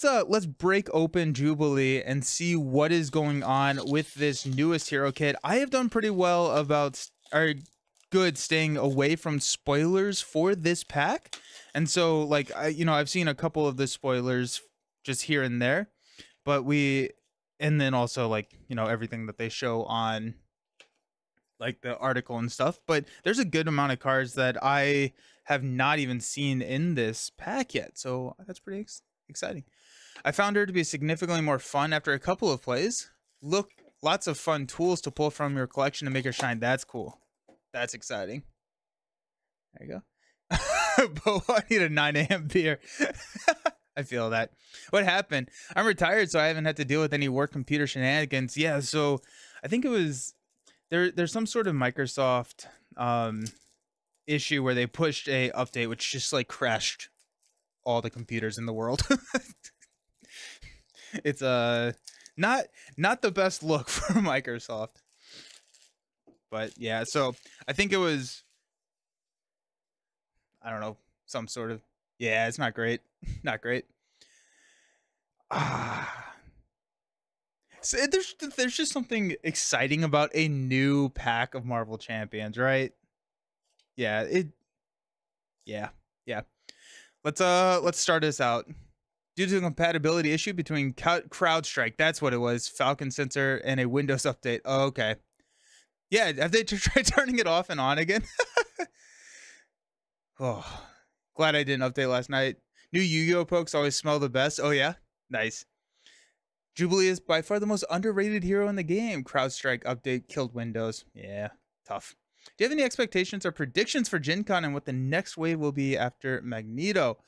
let's break open Jubilee and see what is going on with this newest hero kit. I have done pretty well about good staying away from spoilers for this pack. And so like I've seen a couple of the spoilers just here and there, but and then also like, everything that they show on like the article and stuff, but there's a good amount of cards that I have not even seen in this pack yet. So that's pretty exciting. I found her to be significantly more fun after a couple of plays. Look, lots of fun tools to pull from your collection to make her shine. That's cool. That's exciting. There you go. But I need a 9 a.m. beer. I feel that. What happened? I'm retired, so I haven't had to deal with any work computer shenanigans. Yeah, so I think it was there's some sort of Microsoft issue where they pushed a update which just like crashed all the computers in the world. It's not the best look for Microsoft. But yeah, so I think it was, I don't know, some sort of, yeah, it's not great. Not great. So there's just something exciting about a new pack of Marvel Champions, right? Yeah, yeah. Let's start this out. Due to a compatibility issue between CrowdStrike, that's what it was, Falcon Sensor, and a Windows update. Oh, okay. Yeah, have they tried turning it off and on again? Oh, glad I didn't update last night. New Yu-Gi-Oh pokes always smell the best. Oh yeah, nice. Jubilee is by far the most underrated hero in the game. CrowdStrike update killed Windows. Yeah, tough. Do you have any expectations or predictions for Gen Con and what the next wave will be after Magneto?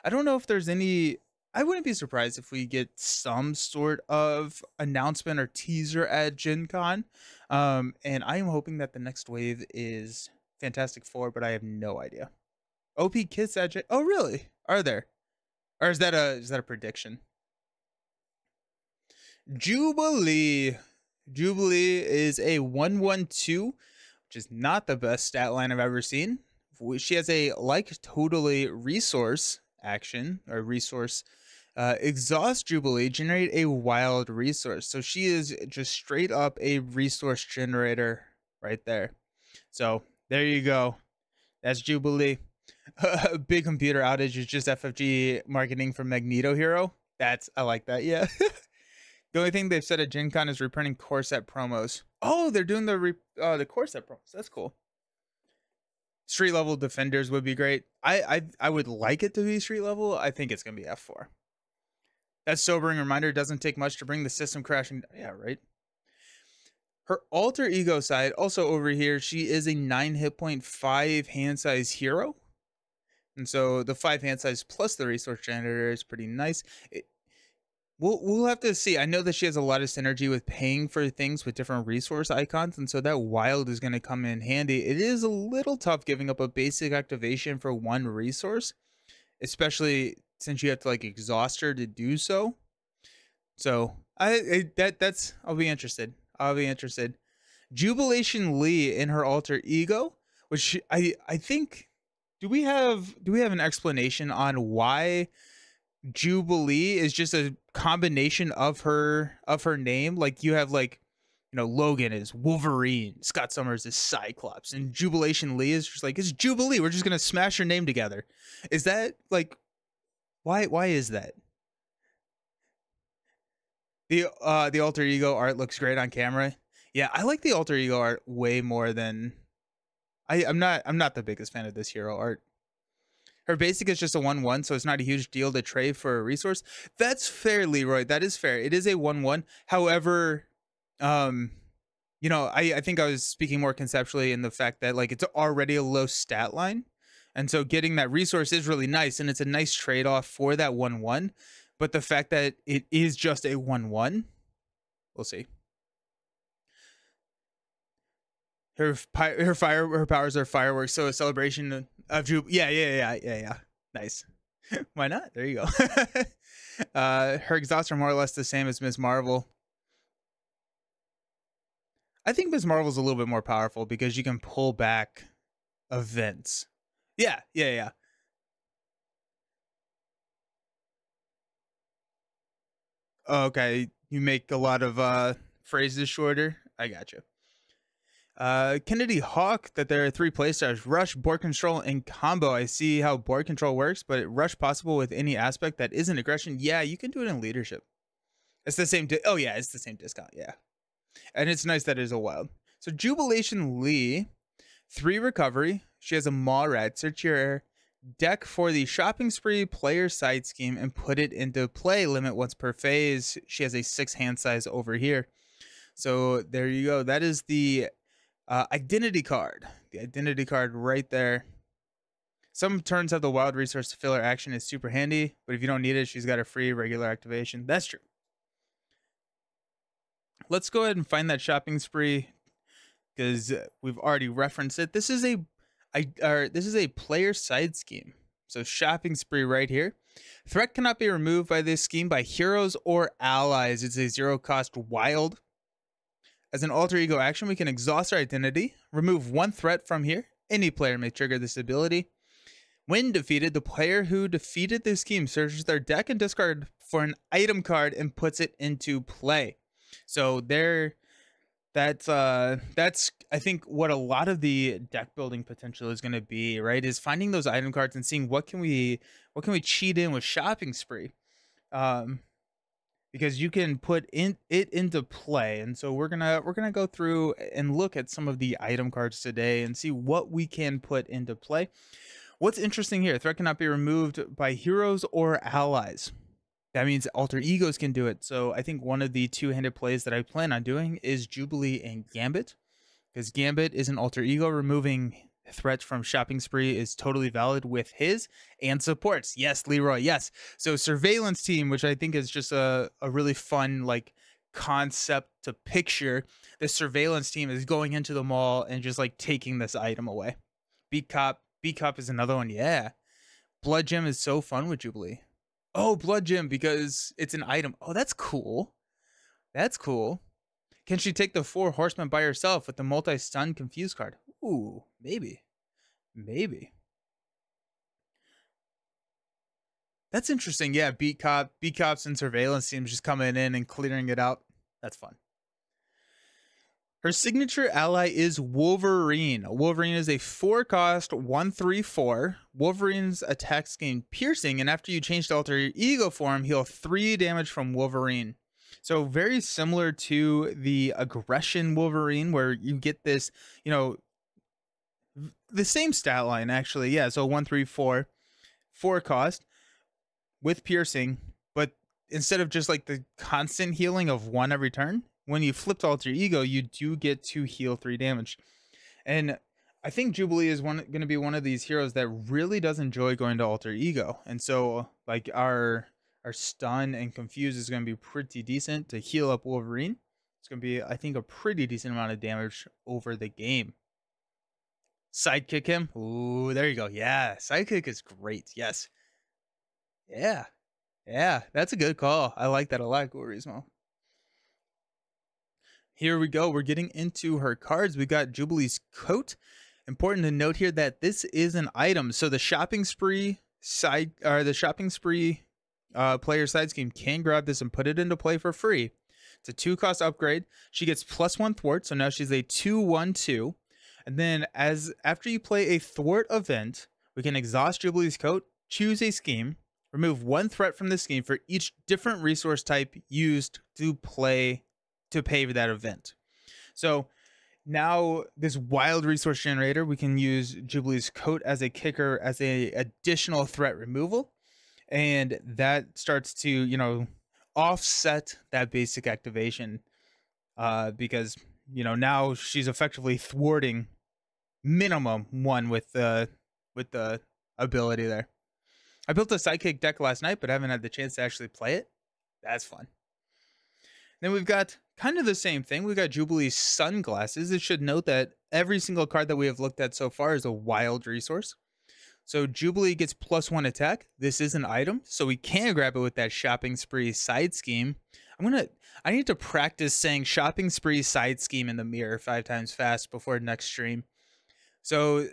I don't know if there's any. I wouldn't be surprised if we get some sort of announcement or teaser at Gen Con. And I am hoping that the next wave is Fantastic Four, but I have no idea. OP Kids at Oh, really? Are there? Or is that a prediction? Jubilee. Jubilee is a 1/1/2, which is not the best stat line I've ever seen. She has a like totally resource action or resource. Exhaust Jubilee, generate a wild resource. So she is just straight up a resource generator right there. So there you go. That's Jubilee. Big computer outage is just FFG marketing for Magneto hero. I like that. Yeah. The only thing they've said at Gen Con is reprinting core set promos. Oh, they're doing the core set promos. That's cool. Street level defenders would be great. I would like it to be street level. I think it's gonna be F4. That sobering reminder, doesn't take much to bring the system crashing. Yeah, right. Her alter ego side, also over here, she is a 9 hit point, 5 hand size hero. And so the 5 hand size plus the resource generator is pretty nice. We'll have to see. I know that she has a lot of synergy with paying for things with different resource icons, and so that wild is going to come in handy. It is a little tough giving up a basic activation for one resource, especially since you have to like exhaust her to do so. So I'll be interested. I'll be interested. Jubilation Lee in her alter ego, which I think, do we have an explanation on why Jubilee is just a combination of her name? Like you have like, Logan is Wolverine, Scott Summers is Cyclops, and Jubilation Lee is just like, it's Jubilee. We're just gonna smash her name together. Is that like, why is that? The alter ego art looks great on camera. Yeah, I like the alter ego art way more than I'm not the biggest fan of this hero art. Her basic is just a 1/1, so it's not a huge deal to trade for a resource. That's fair, Leroy. That is fair. It is a 1/1. However, I think I was speaking more conceptually in the fact that like it's already a low stat line. And so getting that resource is really nice, and it's a nice trade-off for that 1/1. But the fact that it is just a 1/1, we'll see. Her powers are fireworks, so a celebration of Jubilee. Yeah. Nice. Why not? There you go. Her exhausts are more or less the same as Ms. Marvel. I think Ms. Marvel's a little bit more powerful because you can pull back events. Yeah. Okay, you make a lot of phrases shorter. I gotcha. Kennedy Hawk, that there are 3 playstars: Rush, Board Control, and Combo. I see how Board Control works, but Rush possible with any aspect that isn't aggression. Yeah, you can do it in Leadership. It's the same. Oh, yeah, it's the same discount. Yeah. And it's nice that it is a wild. So, Jubilation Lee, 3 recovery. She has a Maw Rat. Search your deck for the Shopping Spree player side scheme and put it into play. Limit once per phase. She has a 6 hand size over here. So, there you go. That is the identity card. The identity card right there. Some turns have the wild resource to fill her action is super handy, but if you don't need it, she's got a free regular activation. That's true. Let's go ahead and find that Shopping Spree because we've already referenced it. This is a player side scheme. So Shopping Spree right here. Threat cannot be removed by this scheme by heroes or allies. It's a 0 cost wild. As an alter ego action, we can exhaust our identity, remove 1 threat from here. Any player may trigger this ability. When defeated, the player who defeated this scheme searches their deck and discard for an item card and puts it into play. So that's I think what a lot of the deck building potential is going to be, right? Is finding those item cards and seeing what can we cheat in with Shopping Spree. Because you can put it into play. And so we're gonna go through and look at some of the item cards today and see what we can put into play. What's interesting here, threat cannot be removed by heroes or allies. That means alter egos can do it. So I think one of the 2-handed plays that I plan on doing is Jubilee and Gambit, because Gambit is an alter ego. Removing threats from Shopping Spree is totally valid with his and supports. Yes, Leroy. Yes. So Surveillance Team, which I think is just a really fun like concept to picture. The Surveillance Team is going into the mall and just like taking this item away. Beat Cop is another one. Yeah. Blood Gem is so fun with Jubilee. Oh, Blood Gem, because it's an item. Oh, that's cool. That's cool. Can she take the 4 horsemen by herself with the multi-stun confuse card? Ooh, maybe. Maybe. That's interesting. Yeah, beat cops and surveillance teams just coming in and clearing it out. That's fun. Her signature ally is Wolverine. Wolverine is a 4-cost 1/3/4. Wolverine's attacks gain piercing, and after you change to alter ego form, heal 3 damage from Wolverine. So very similar to the aggression Wolverine, where you get this, you know, the same stat line actually. Yeah, so 1/3/4, 4-cost with piercing, but instead of just like the constant healing of 1 every turn, when you flip to alter ego, you do get to heal 3 damage. And I think Jubilee is going to be one of these heroes that really does enjoy going to alter ego. And so like our stun and confuse is going to be pretty decent to heal up Wolverine. It's going to be, I think, a pretty decent amount of damage over the game. Sidekick him. Ooh, there you go. Yeah, sidekick is great. Yes. Yeah. Yeah, that's a good call. I like that a lot, Gorismo. Here we go. We're getting into her cards. We got Jubilee's coat. Important to note here that this is an item. So the Shopping Spree player side scheme can grab this and put it into play for free. It's a 2-cost upgrade. She gets +1 thwart, so now she's a 2/1/2. And then after you play a thwart event, we can exhaust Jubilee's coat, choose a scheme, remove 1 threat from the scheme for each different resource type used to pay for that event. So now this wild resource generator, we can use Jubilee's coat as a kicker, as a additional threat removal. And that starts to, you know, offset that basic activation because, you know, now she's effectively thwarting minimum 1 with the ability there. I built a sidekick deck last night, but I haven't had the chance to actually play it. That's fun. Then we've got kind of the same thing. We've got Jubilee's sunglasses. It should note that every single card that we have looked at so far is a wild resource. So Jubilee gets +1 attack. This is an item, so we can grab it with that Shopping Spree side scheme. I need to practice saying Shopping Spree side scheme in the mirror 5 times fast before next stream. So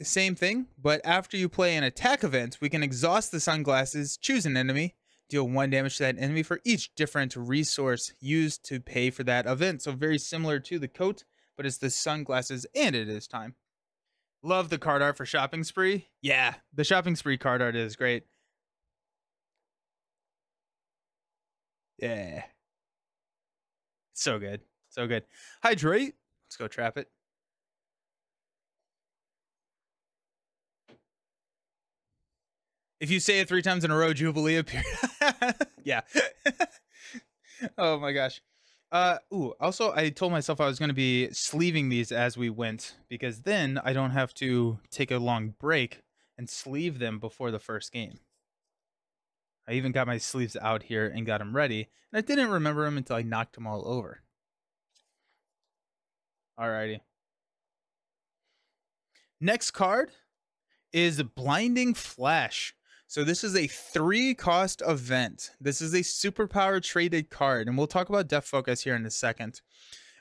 same thing, but after you play an attack event, we can exhaust the sunglasses, choose an enemy, Deal 1 damage to that enemy for each different resource used to pay for that event. So very similar to the coat, but it's the sunglasses and it is time. Love the card art for Shopping Spree. Yeah, the Shopping Spree card art is great. Yeah. So good. So good. Hydrate. Let's go trap it. If you say it 3 times in a row, Jubilee appears. Yeah. Oh my gosh. Also I told myself I was going to be sleeving these as we went because then I don't have to take a long break and sleeve them before the first game. I even got my sleeves out here and got them ready, and I didn't remember them until I knocked them all over. Alrighty. Next card is Blinding Flash. So this is a 3-cost event. This is a superpower traded card, and we'll talk about Depth Focus here in a second.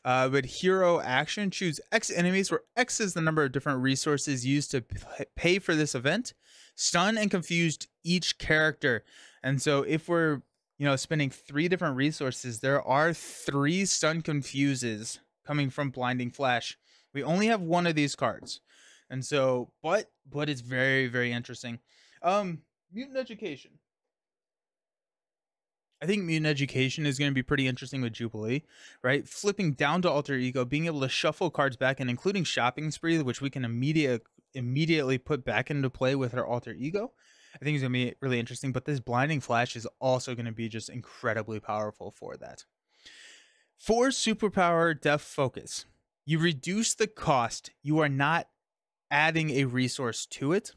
But hero action, choose X enemies, where X is the number of different resources used to pay for this event. Stun and confused each character. And so if we're, spending 3 different resources, there are 3 stun confuses coming from Blinding Flash. We only have 1 of these cards. And so, but it's very, very interesting. Mutant Education. I think Mutant Education is going to be pretty interesting with Jubilee, right? Flipping down to Alter Ego, being able to shuffle cards back and including Shopping Spree, which we can immediately put back into play with our Alter Ego. I think it's going to be really interesting, but this Blinding Flash is also going to be just incredibly powerful for that. For Superpower Depth Focus, you reduce the cost. You are not adding a resource to it.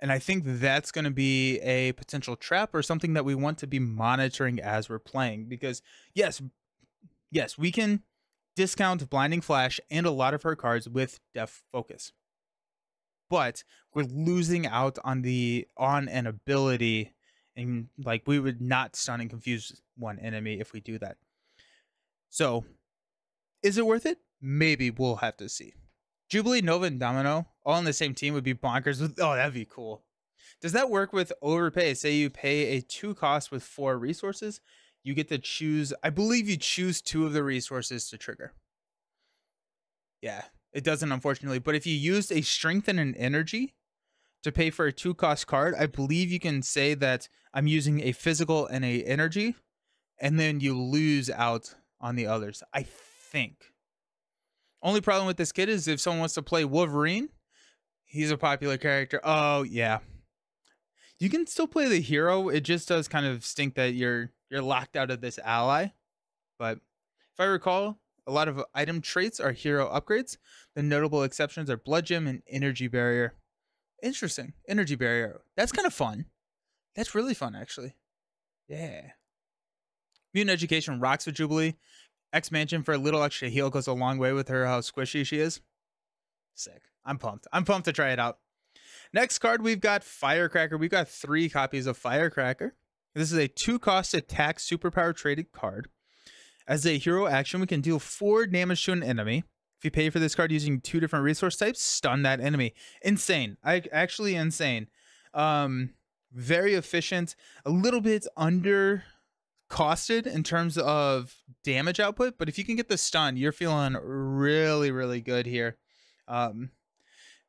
And I think that's going to be a potential trap or something that we want to be monitoring as we're playing. Because yes, we can discount Blinding Flash and a lot of her cards with Depth Focus. But we're losing out on an ability, and like we would not stun and confuse one enemy if we do that. So is it worth it? Maybe. We'll have to see. Jubilee, Nova, and Domino all on the same team would be bonkers. Oh, that'd be cool. Does that work with overpay? Say you pay a 2 cost with 4 resources. You get to choose, I believe you choose 2 of the resources to trigger. Yeah, it doesn't, unfortunately. But if you used a strength and an energy to pay for a 2-cost card, I believe you can say that I'm using a physical and a energy, and then you lose out on the others, I think. Only problem with this kid is if someone wants to play Wolverine, he's a popular character. Oh, yeah. You can still play the hero. It just does kind of stink that you're locked out of this ally. But if I recall, a lot of item traits are hero upgrades. The notable exceptions are Blood Gem and Energy Barrier. Interesting. Energy Barrier. That's kind of fun. That's really fun, actually. Yeah. Mutant Education rocks with Jubilee. X-Mansion for a little extra heal goes a long way with her, how squishy she is. Sick. I'm pumped. I'm pumped to try it out. Next card, we've got Firecracker. We've got 3 copies of Firecracker. This is a 2-cost attack superpower traded card. As a hero action, we can deal 4 damage to an enemy. If you pay for this card using 2 different resource types, stun that enemy. Insane. Actually insane. Very efficient. A little bit under costed in terms of damage output, but if you can get the stun, you're feeling really, really good here.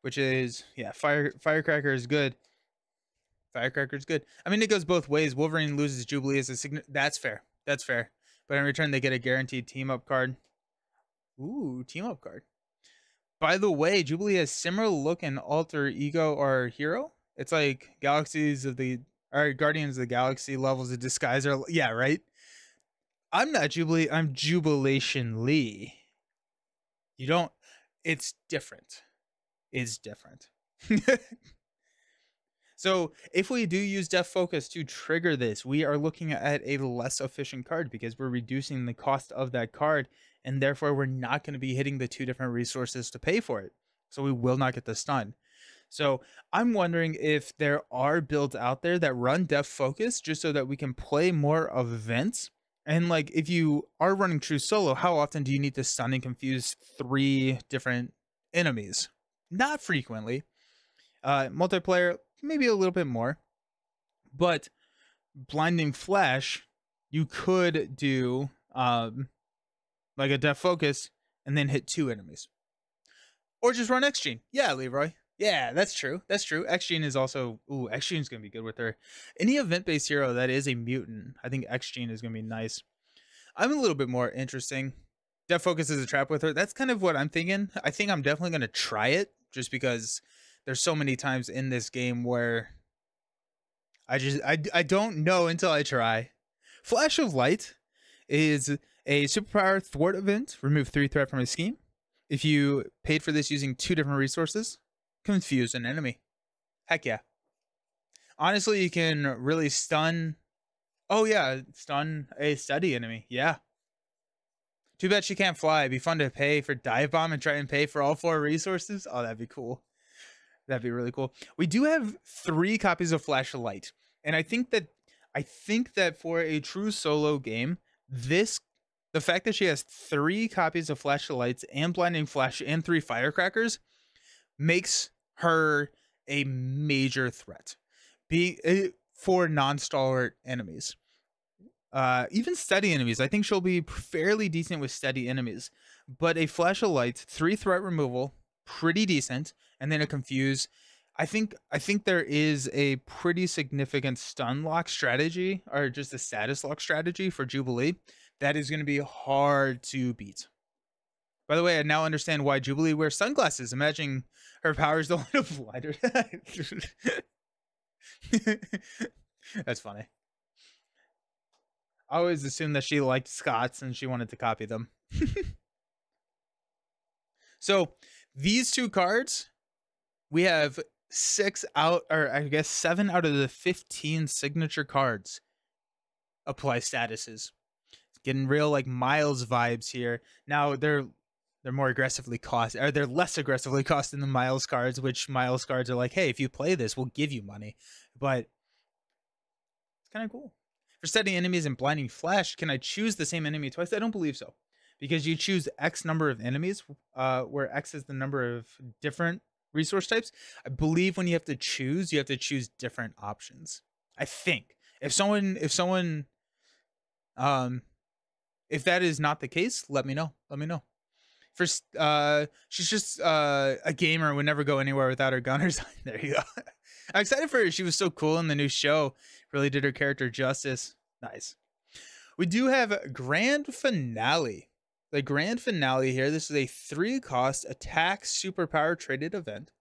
Which is, yeah, Firecracker is good. Firecracker is good. I mean, it goes both ways. Wolverine loses Jubilee as a that's fair. That's fair. But in return, they get a guaranteed team up card. Ooh, team up card. By the way, Jubilee has similar look in Alter Ego or Hero. It's like Guardians of the Galaxy levels of disguise. Yeah, right? I'm not Jubilee. I'm Jubilation Lee. You don't... It's different. It's different. So if we do use Depth Focus to trigger this, we are looking at a less efficient card because we're reducing the cost of that card, and therefore we're not going to be hitting the 2 different resources to pay for it. So we will not get the stun. So I'm wondering if there are builds out there that run Depth Focus just so that we can play more events. And like, if you are running true solo, how often do you need to stun and confuse 3 different enemies? Not frequently. Multiplayer, maybe a little bit more. But Blinding Flash, you could do like a Death Focus and then hit 2 enemies. Or just run X-Gene. Yeah, Leroy. Yeah, that's true. That's true. X-Gene is also... Ooh, X-Gene's going to be good with her. Any event-based hero that is a mutant, I think X-Gene is going to be nice. I'm a little bit more interesting. Death Focus is a trap with her. That's kind of what I'm thinking. I think I'm definitely going to try it just because there's so many times in this game where I don't know until I try. Flash of Light is a superpower thwart event. Remove 3 threat from a scheme. If you paid for this using 2 different resources, confuse an enemy. Heck yeah. Honestly, you can really stun... Oh yeah, stun a steady enemy. Yeah. Too bad she can't fly. It'd be fun to pay for Dive Bomb and try and pay for all 4 resources. Oh, that'd be cool. That'd be really cool. We do have 3 copies of Flash of Light. And I think that for a true solo game, the fact that she has 3 copies of Flash of Lights and Blinding Flash and 3 Firecrackers makes her a major threat. For non-stalwart enemies. Even steady enemies. I think she'll be fairly decent with steady enemies. But a Flash of Light, 3 threat removal, pretty decent, and then a Confuse. I think there is a pretty significant stun lock strategy, or just a status lock strategy for Jubilee that is going to be hard to beat. By the way, I now understand why Jubilee wears sunglasses. Imagine her powers don't want to blind her. That's funny. I always assumed that she liked Scots and she wanted to copy them. So these 2 cards, we have 7 out of the 15 signature cards apply statuses. It's getting real like Miles vibes here. Now they're more aggressively cost, or they're less aggressively costing the Miles cards, which Miles cards are like, hey, if you play this, we'll give you money. But it's kind of cool. For steady enemies and Blinding Flash, can I choose the same enemy twice? I don't believe so. Because you choose X number of enemies, where X is the number of different resource types. I believe when you have to choose different options. I think. If that is not the case, let me know. First, she's just a gamer, would never go anywhere without her gun or something. There you go. I'm excited for her. She was so cool in the new show. Really did her character justice. Nice. We do have Grand Finale. The Grand Finale here. This is a 3-cost attack superpower traded event.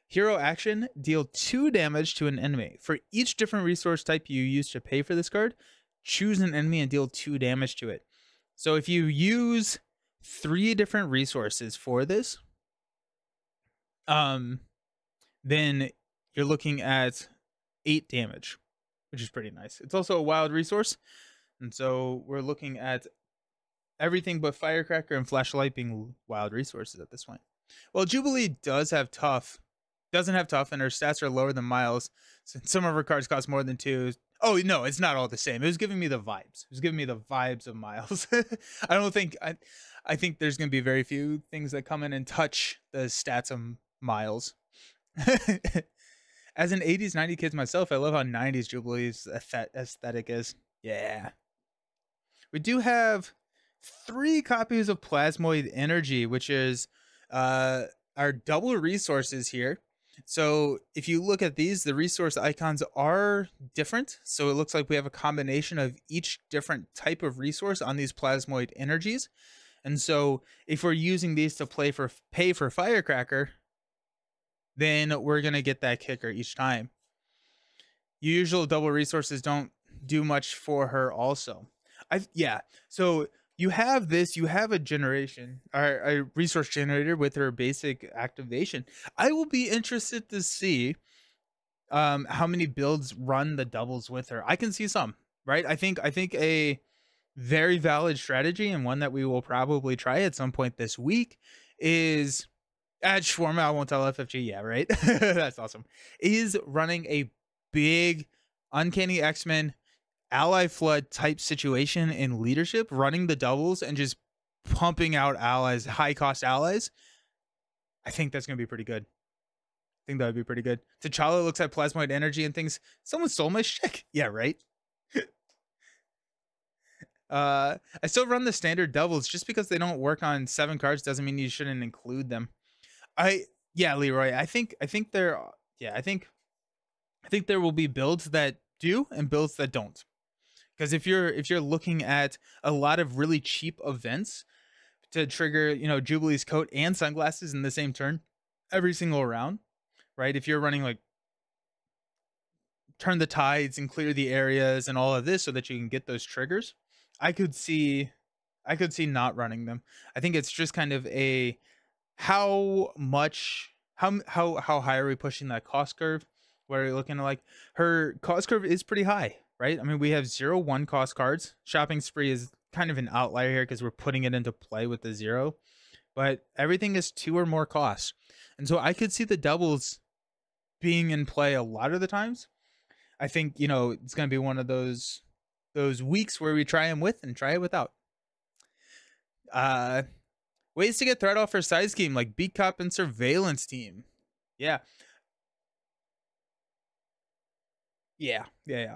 Hero action, deal 2 damage to an enemy. For each different resource type you use to pay for this card, choose an enemy and deal 2 damage to it. So if you use 3 different resources for this, then you're looking at 8 damage, which is pretty nice. It's also a wild resource, and so we're looking at everything but Firecracker and Flashlight being wild resources at this point. Well, Jubilee doesn't have tough, and her stats are lower than Miles. So some of her cards cost more than 2. Oh no, it's not all the same. It was giving me the vibes. It was giving me the vibes of Miles. I think there's going to be very few things that come in and touch the stats of Miles. As an 80s, 90s kid myself, I love how 90s Jubilee's aesthetic is. Yeah. We do have 3 copies of Plasmoid Energy, which is our double resources here. So if you look at these, the resource icons are different. So it looks like we have a combination of each different type of resource on these Plasmoid Energies. And so if we're using these to pay for Firecracker, then we're going to get that kicker each time. Usual double resources don't do much for her also. So you have a generation, or a resource generator with her basic activation. I will be interested to see how many builds run the doubles with her. I can see some, right? I think a very valid strategy, and one that we will probably try at some point this week, is add Shawarma. I won't tell FFG. Yeah, right. That's awesome. Is running a big Uncanny X-Men ally flood type situation in leadership, running the doubles and just pumping out allies, high cost allies. I think that's going to be pretty good. I think that would be pretty good. T'Challa looks at Plasmoid Energy and thinks, someone stole my shtick. Yeah, right. I still run the standard doubles just because they don't work on 7 cards doesn't mean you shouldn't include them. Yeah, Leroy. I think there yeah, I think there will be builds that do and builds that don't. Because if you're looking at a lot of really cheap events to trigger, Jubilee's coat and sunglasses in the same turn every single round, right? If you're running like turn the tides and clear the areas and all of this so that you can get those triggers, I could see I could see not running them. I think it's just kind of a how much how high are we pushing that cost curve? What are you looking at? Like her cost curve is pretty high, right? I mean, we have 0-1 cost cards. Shopping spree is kind of an outlier here because we're putting it into play with the 0, but everything is 2 or more costs. And so I could see the doubles being in play a lot of the times. I think, it's going to be one of those weeks where we try them with and try it without. Ways to get threat off her side scheme, like beat cop and surveillance team. Yeah. Yeah.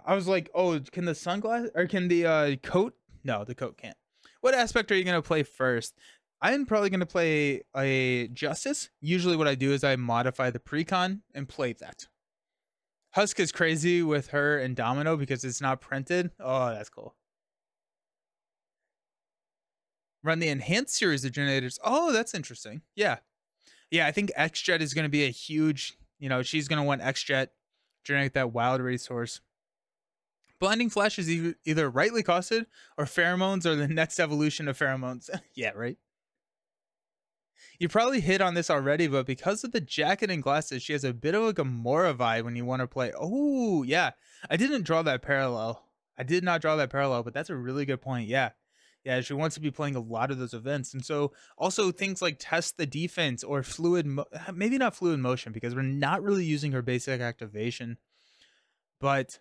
I was like, oh, can the sunglass or can the coat? No, the coat can't. What aspect are you gonna play first? I'm probably gonna play a justice. Usually, what I do is I modify the precon and play that. Husk is crazy with her and Domino because it's not printed. Oh, that's cool. Run the enhanced series of generators. Oh, that's interesting. Yeah. I think X-Jet is going to be a huge, she's going to want X-Jet, generate that wild resource. Blinding Flash is either rightly costed or pheromones or the next evolution of pheromones. Yeah, right. You probably hit on this already, but because of the jacket and glasses, she has a bit of a Gamora vibe when you want to play. Oh, yeah. I didn't draw that parallel. I did not draw that parallel, but that's a really good point. Yeah. She wants to be playing a lot of those events. And so also things like test the defense or maybe not fluid motion because we're not really using her basic activation. But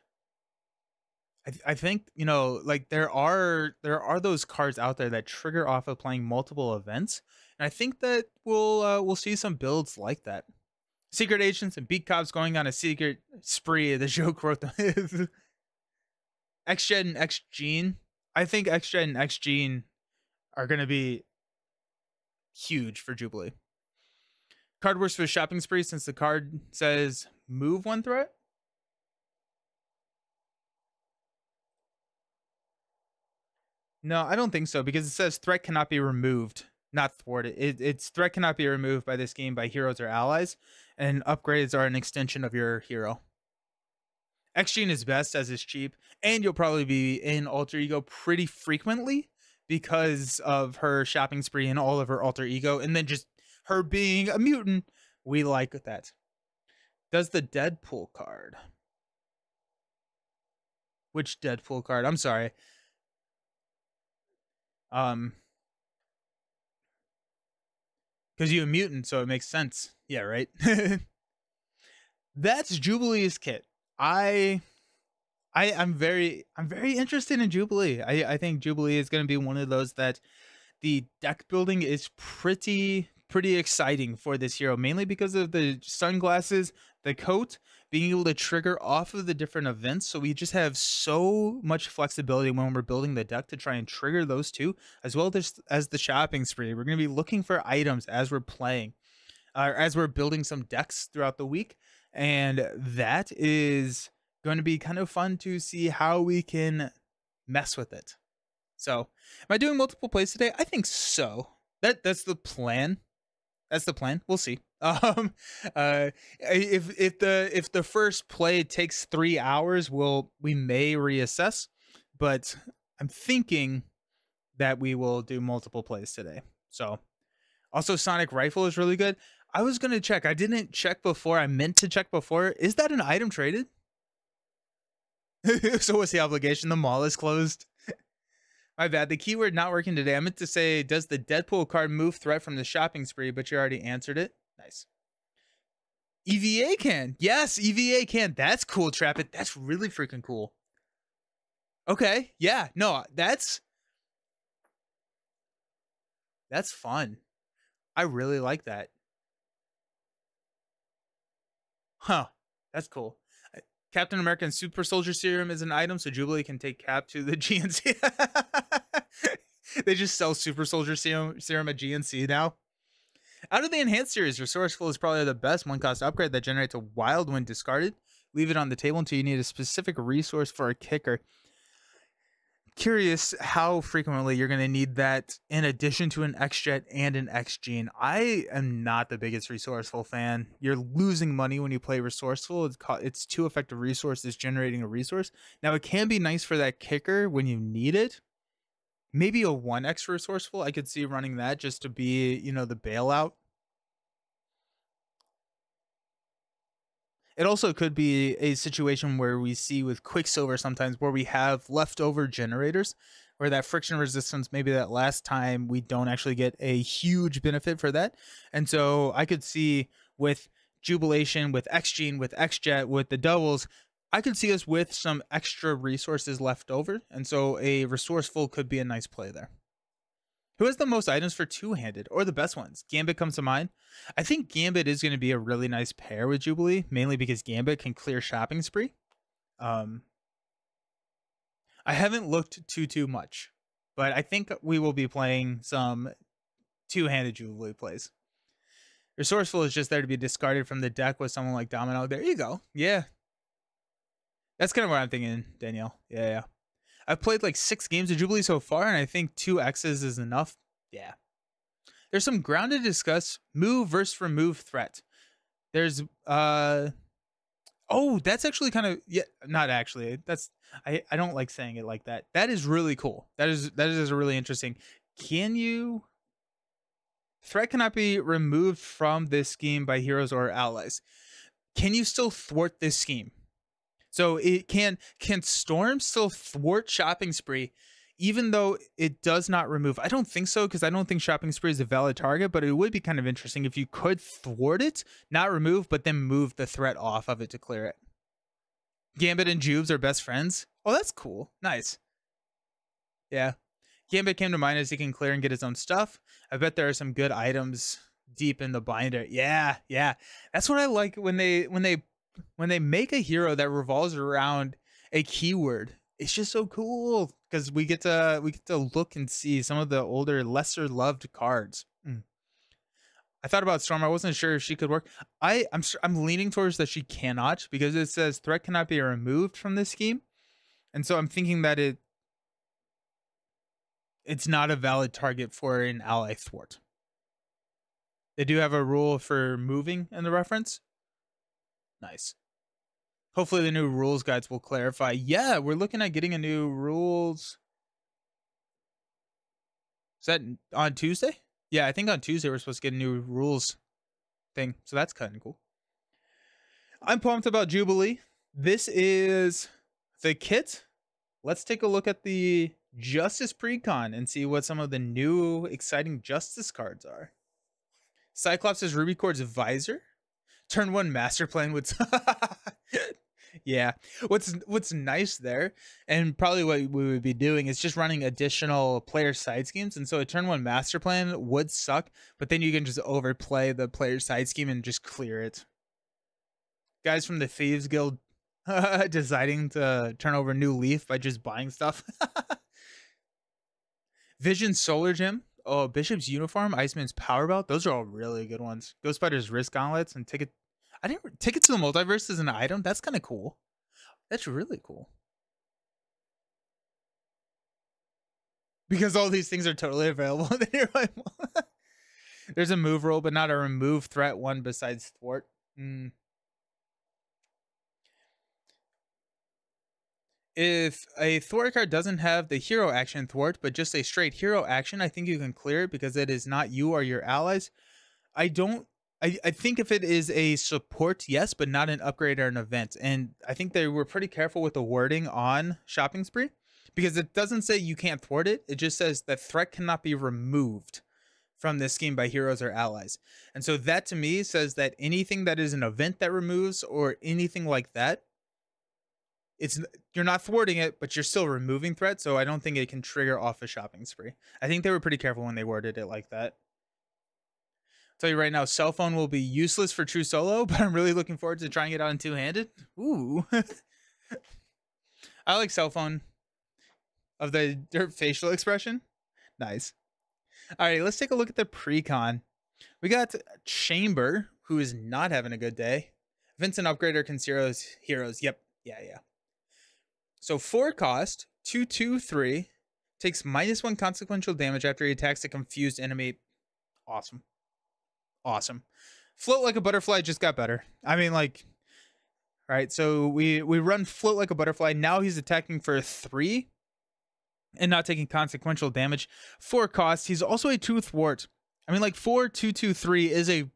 I think, like there are those cards out there that trigger off of playing multiple events. And I think that we'll see some builds like that. Secret agents and beat cops going on a secret spree. The joke wrote them. X-Jet and X-Gene. I think X-Jet and X-Gene are going to be huge for Jubilee. Card works for shopping spree since the card says move 1 threat. No, I don't think so because it says threat cannot be removed, not thwarted. It's threat cannot be removed by this game by heroes or allies, and upgrades are an extension of your hero. X-Gene is best as it's cheap, and you'll probably be in Alter Ego pretty frequently because of her shopping spree and all of her Alter Ego, and then just her being a mutant. We like that. Does the Deadpool card? Which Deadpool card? I'm sorry. Because you're a mutant, so it makes sense. Yeah, right? That's Jubilee's kit. I'm very interested in Jubilee. I think Jubilee is going to be one of those that the deck building is pretty exciting for this hero, mainly because of the sunglasses, the coat, being able to trigger off of the different events. So we just have so much flexibility when we're building the deck to try and trigger those two, as well as the shopping spree. We're going to be looking for items as we're playing, as we're building some decks throughout the week. And that is going to be kind of fun to see how we can mess with it. So, am I doing multiple plays today? I think so. That's the plan. That's the plan. We'll see. If the first play takes 3 hours, we may reassess, but I'm thinking that we will do multiple plays today. So, also Sonic Rifle is really good. I was gonna check. I didn't check before. I meant to check before. Is that an item traded? So what's the obligation? The mall is closed. My bad. The keyword not working today. I meant to say, does the Deadpool card move threat from the shopping spree? But you already answered it. Nice. EVA can. Yes, EVA can. That's cool, Trap It. That's really freaking cool. Okay. Yeah. No, that's fun. I really like that. Huh. That's cool. Captain American Super Soldier Serum is an item, so Jubilee can take Cap to the GNC. They just sell Super Soldier serum at GNC now. Out of the Enhanced series, Resourceful is probably the best one-cost upgrade that generates a wild when discarded. Leave it on the table until you need a specific resource for a kicker. Curious how frequently you're going to need that in addition to an X-Jet and an X-Gene. I am not the biggest Resourceful fan. You're losing money when you play Resourceful. It's two effective resources generating a resource. Now, it can be nice for that kicker when you need it. Maybe a 1x Resourceful. I could see running that just to be, you know, the bailout. It also could be a situation where we see with Quicksilver sometimes where we have leftover generators where that friction resistance, maybe that last time we don't actually get a huge benefit for that. And so I could see with Jubilation, with X-Gene, with X-Jet, with the doubles, I could see us with some extra resources left over. And so a Resourceful could be a nice play there. Who has the most items for two-handed, or the best ones? Gambit comes to mind. I think Gambit is going to be a really nice pair with Jubilee, mainly because Gambit can clear Shopping Spree. I haven't looked too much, but I think we will be playing some two-handed Jubilee plays. Resourceful is just there to be discarded from the deck with someone like Domino. There you go. Yeah. That's kind of what I'm thinking, Danielle. Yeah. I've played like 6 games of Jubilee so far, and I think 2 X's is enough. Yeah. There's some ground to discuss. Move versus remove threat. There's oh, that's actually kind of, yeah, not actually. That's I don't like saying it like that. That is really cool. That is really interesting. Can you threat cannot be removed from this scheme by heroes or allies. Can you still thwart this scheme? So it can Storm still thwart Shopping Spree, even though it does not remove? I don't think so, because I don't think Shopping Spree is a valid target, but it would be kind of interesting if you could thwart it, not remove, but then move the threat off of it to clear it. Gambit and Jubes are best friends. Oh, that's cool. Nice. Yeah. Gambit came to mind as he can clear and get his own stuff. I bet there are some good items deep in the binder. Yeah. That's what I like when they make a hero that revolves around a keyword. It's just so cool because we get to look and see some of the older, lesser loved cards. I thought about Storm. I wasn't sure if she could work. I'm leaning towards that she cannot, because it says threat cannot be removed from this scheme, and so I'm thinking that it's not a valid target for an ally thwart. They do have a rule for moving in the reference. Nice. Hopefully the new rules guides will clarify. Yeah, we're looking at getting a new rules. Is that on Tuesday? Yeah, I think on Tuesday we're supposed to get a new rules thing. So that's kind of cool. I'm pumped about Jubilee. This is the kit. Let's take a look at the Justice Precon and see what some of the new exciting Justice cards are. Cyclops' Ruby Cord's Visor. Turn 1 Master Plan with yeah. What's nice there, and probably what we would be doing, is just running additional player side schemes. And so a turn 1 Master Plan would suck, but then you can just overplay the player side scheme and just clear it. Guys from the Thieves Guild deciding to turn over a new leaf by just buying stuff. Vision Solar Gem. Oh, Bishop's Uniform, Iceman's Power Belt. Those are all really good ones. Ghost Spider's Wrist Gauntlets and Ticket. Ticket to the Multiverse is an item. That's kind of cool. That's really cool. Because all these things are totally available. There's a move roll, but not a remove threat one besides thwart. If a thwart card doesn't have the hero action thwart, but just a straight hero action, I think you can clear it because it is not you or your allies. I think if it is a support, yes, but not an upgrade or an event. And I think they were pretty careful with the wording on Shopping Spree, because it doesn't say you can't thwart it. It just says that threat cannot be removed from this scheme by heroes or allies. And so that to me says that anything that is an event that removes or anything like that, you're not thwarting it, but you're still removing threat. So I don't think it can trigger off a Shopping Spree. I think they were pretty careful when they worded it like that. I'll tell you right now, Cell Phone will be useless for true solo, but I'm really looking forward to trying it out in two-handed. Ooh. I like Cell Phone of the facial expression. Nice. All right, let's take a look at the pre-con. We got Chamber, who is not having a good day. Vincent Upgrader can heroes. Yep. Yeah. So 4 cost, 2/2/3, takes -1 consequential damage after he attacks a confused enemy. Awesome. Float like a butterfly just got better. I mean, like, right, so we run Float like a butterfly. Now he's attacking for 3 and not taking consequential damage. 4 cost. He's also a 2 thwart. I mean, like, 4/2/3 is a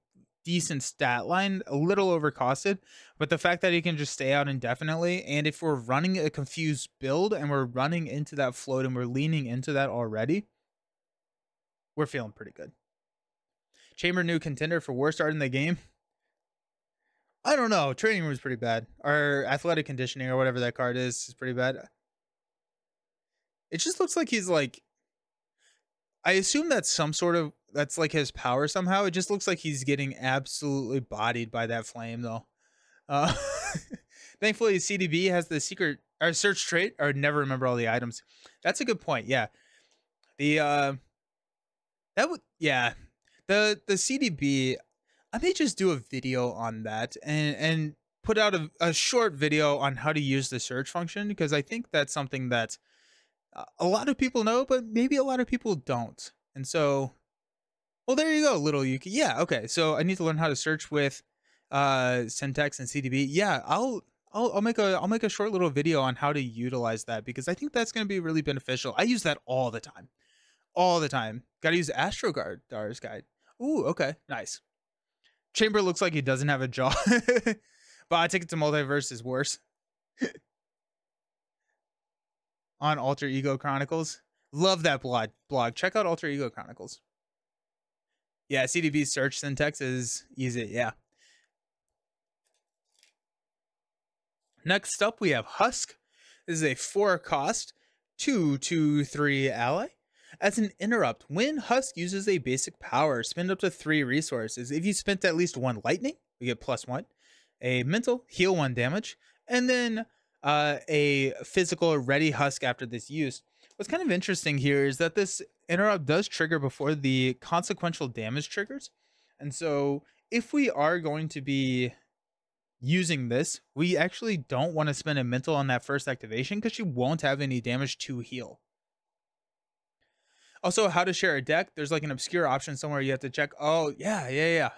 decent stat line, a little overcosted, but the fact that he can just stay out indefinitely, and if we're running a confused build and we're running into that float and we're leaning into that already, we're feeling pretty good. Chamber new contender for worst art in the game. I don't know. Training room is pretty bad. Or athletic conditioning or whatever that card is pretty bad. It just looks like he's like, I assume that's that's like his power somehow. It just looks like he's getting absolutely bodied by that flame though. Uh, thankfully, CDB has the secret or search trait or never remember all the items. That's a good point. Yeah. The CDB, I may just do a video on that and put out a short video on how to use the search function, because I think that's something that a lot of people know, but maybe a lot of people don't. And so, well, there you go, little Yuki. Yeah, okay. So I need to learn how to search with syntax and CDB. Yeah, I'll make a short little video on how to utilize that, because I think that's going to be really beneficial. I use that all the time. Got to use Astrogardar's guide. Ooh, okay, nice. Chamber looks like he doesn't have a jaw. But I take it to multiverse is worse. On Alter Ego Chronicles. Love that blog. Check out Alter Ego Chronicles. Yeah, CDB search syntax is easy. Yeah. Next up, we have Husk. This is a 4 cost, 2/2/3 ally. As an interrupt, when Husk uses a basic power, spend up to 3 resources. If you spent at least 1 lightning, we get +1. A mental, heal 1 damage. And then a physical ready Husk after this use. What's kind of interesting here is that this interrupt does trigger before the consequential damage triggers. And so if we are going to be using this, we actually don't want to spend a mental on that first activation, because she won't have any damage to heal. Also, how to share a deck. There's like an obscure option somewhere you have to check. Oh, yeah.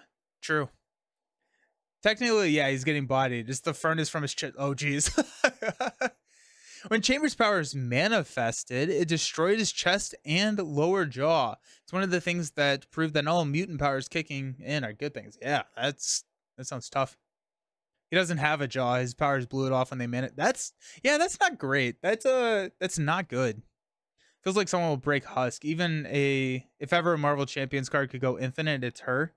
True. Technically, yeah, he's getting bodied. It's the furnace from his chest. Oh, geez. When Chamber's power is manifested, it destroyed his chest and lower jaw. It's one of the things that prove that all mutant powers kicking in are good things. Yeah, that sounds tough. He doesn't have a jaw. His powers blew it off when they meant it. That's not great. That's not good. Feels like someone will break Husk. Even if ever a Marvel Champions card could go infinite, it's her.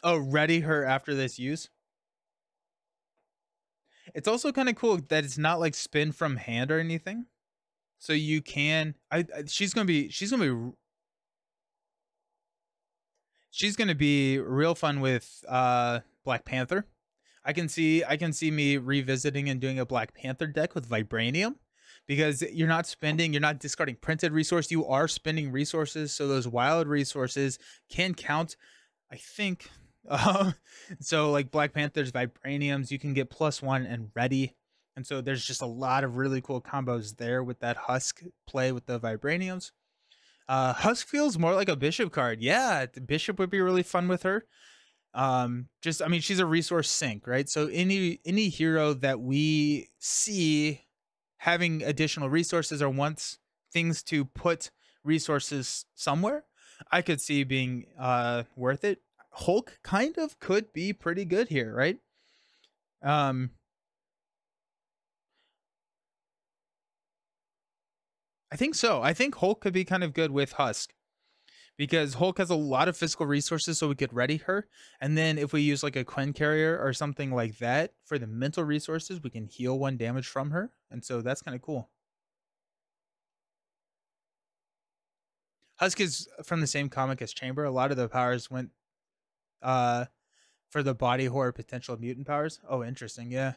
Oh, ready her after this use. It's also kind of cool that it's not like spin from hand or anything. So you can she's going to be real fun with Black Panther. I can see me revisiting and doing a Black Panther deck with Vibranium, because you're not discarding printed resource, you are spending resources, so those wild resources can count, I think. So like Black Panther's Vibraniums, you can get +1 and ready. And so there's just a lot of really cool combos there with that Husk play with the Vibraniums. Husk feels more like a Bishop card. Yeah, the Bishop would be really fun with her. I mean, she's a resource sink, right? So any hero that we see having additional resources or wants things to put resources somewhere, I could see being worth it. Hulk kind of could be pretty good here, right? I think so. I think Hulk could be kind of good with Husk, because Hulk has a lot of physical resources, so we could ready her. And then if we use like a Quen carrier or something like that for the mental resources, we can heal 1 damage from her. And so that's kind of cool. Husk is from the same comic as Chamber. A lot of the powers went for the body horror potential mutant powers. Oh, interesting. Yeah.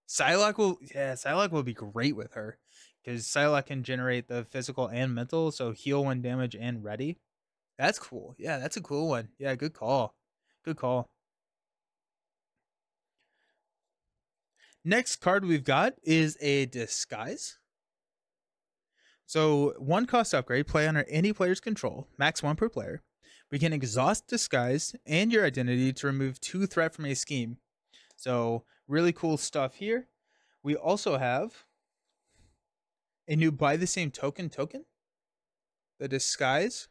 Psylocke will be great with her. because Psylocke can generate the physical and mental, so heal when damage and ready. That's cool. Yeah, that's a cool one. Yeah, good call. Good call. Next card we've got is a Disguise. So 1 cost upgrade, play under any player's control, max 1 per player. We can exhaust Disguise and your identity to remove 2 threat from a scheme. So really cool stuff here. We also have a new buy the same token, the Disguise.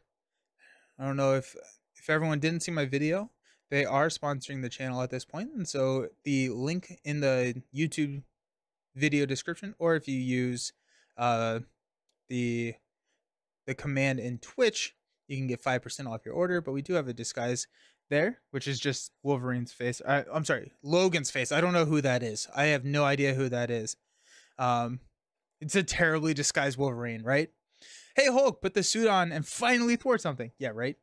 I don't know if everyone didn't see my video. They are sponsoring the channel at this point, and so the link in the YouTube video description, or if you use the command in Twitch, you can get 5% off your order. But we do have a Disguise there, which is just Wolverine's face. I'm sorry, Logan's face. I don't know who that is. I have no idea who that is. It's a terribly disguised Wolverine, right? Hey, Hulk, put the suit on and finally thwart something. Yeah, right?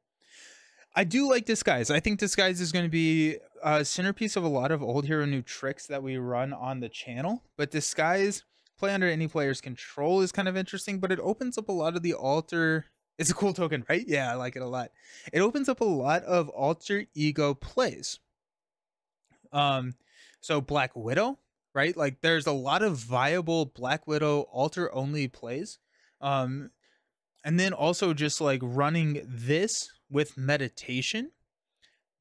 I do like Disguise. I think Disguise is going to be a centerpiece of a lot of old hero new tricks that we run on the channel. But Disguise, play under any player's control, is kind of interesting, but it opens up a lot of the alter. It's a cool token, right? Yeah, I like it a lot. It opens up a lot of alter ego plays. So Black Widow, right? Like there's a lot of viable Black Widow alter only plays. And then also just like running this with meditation,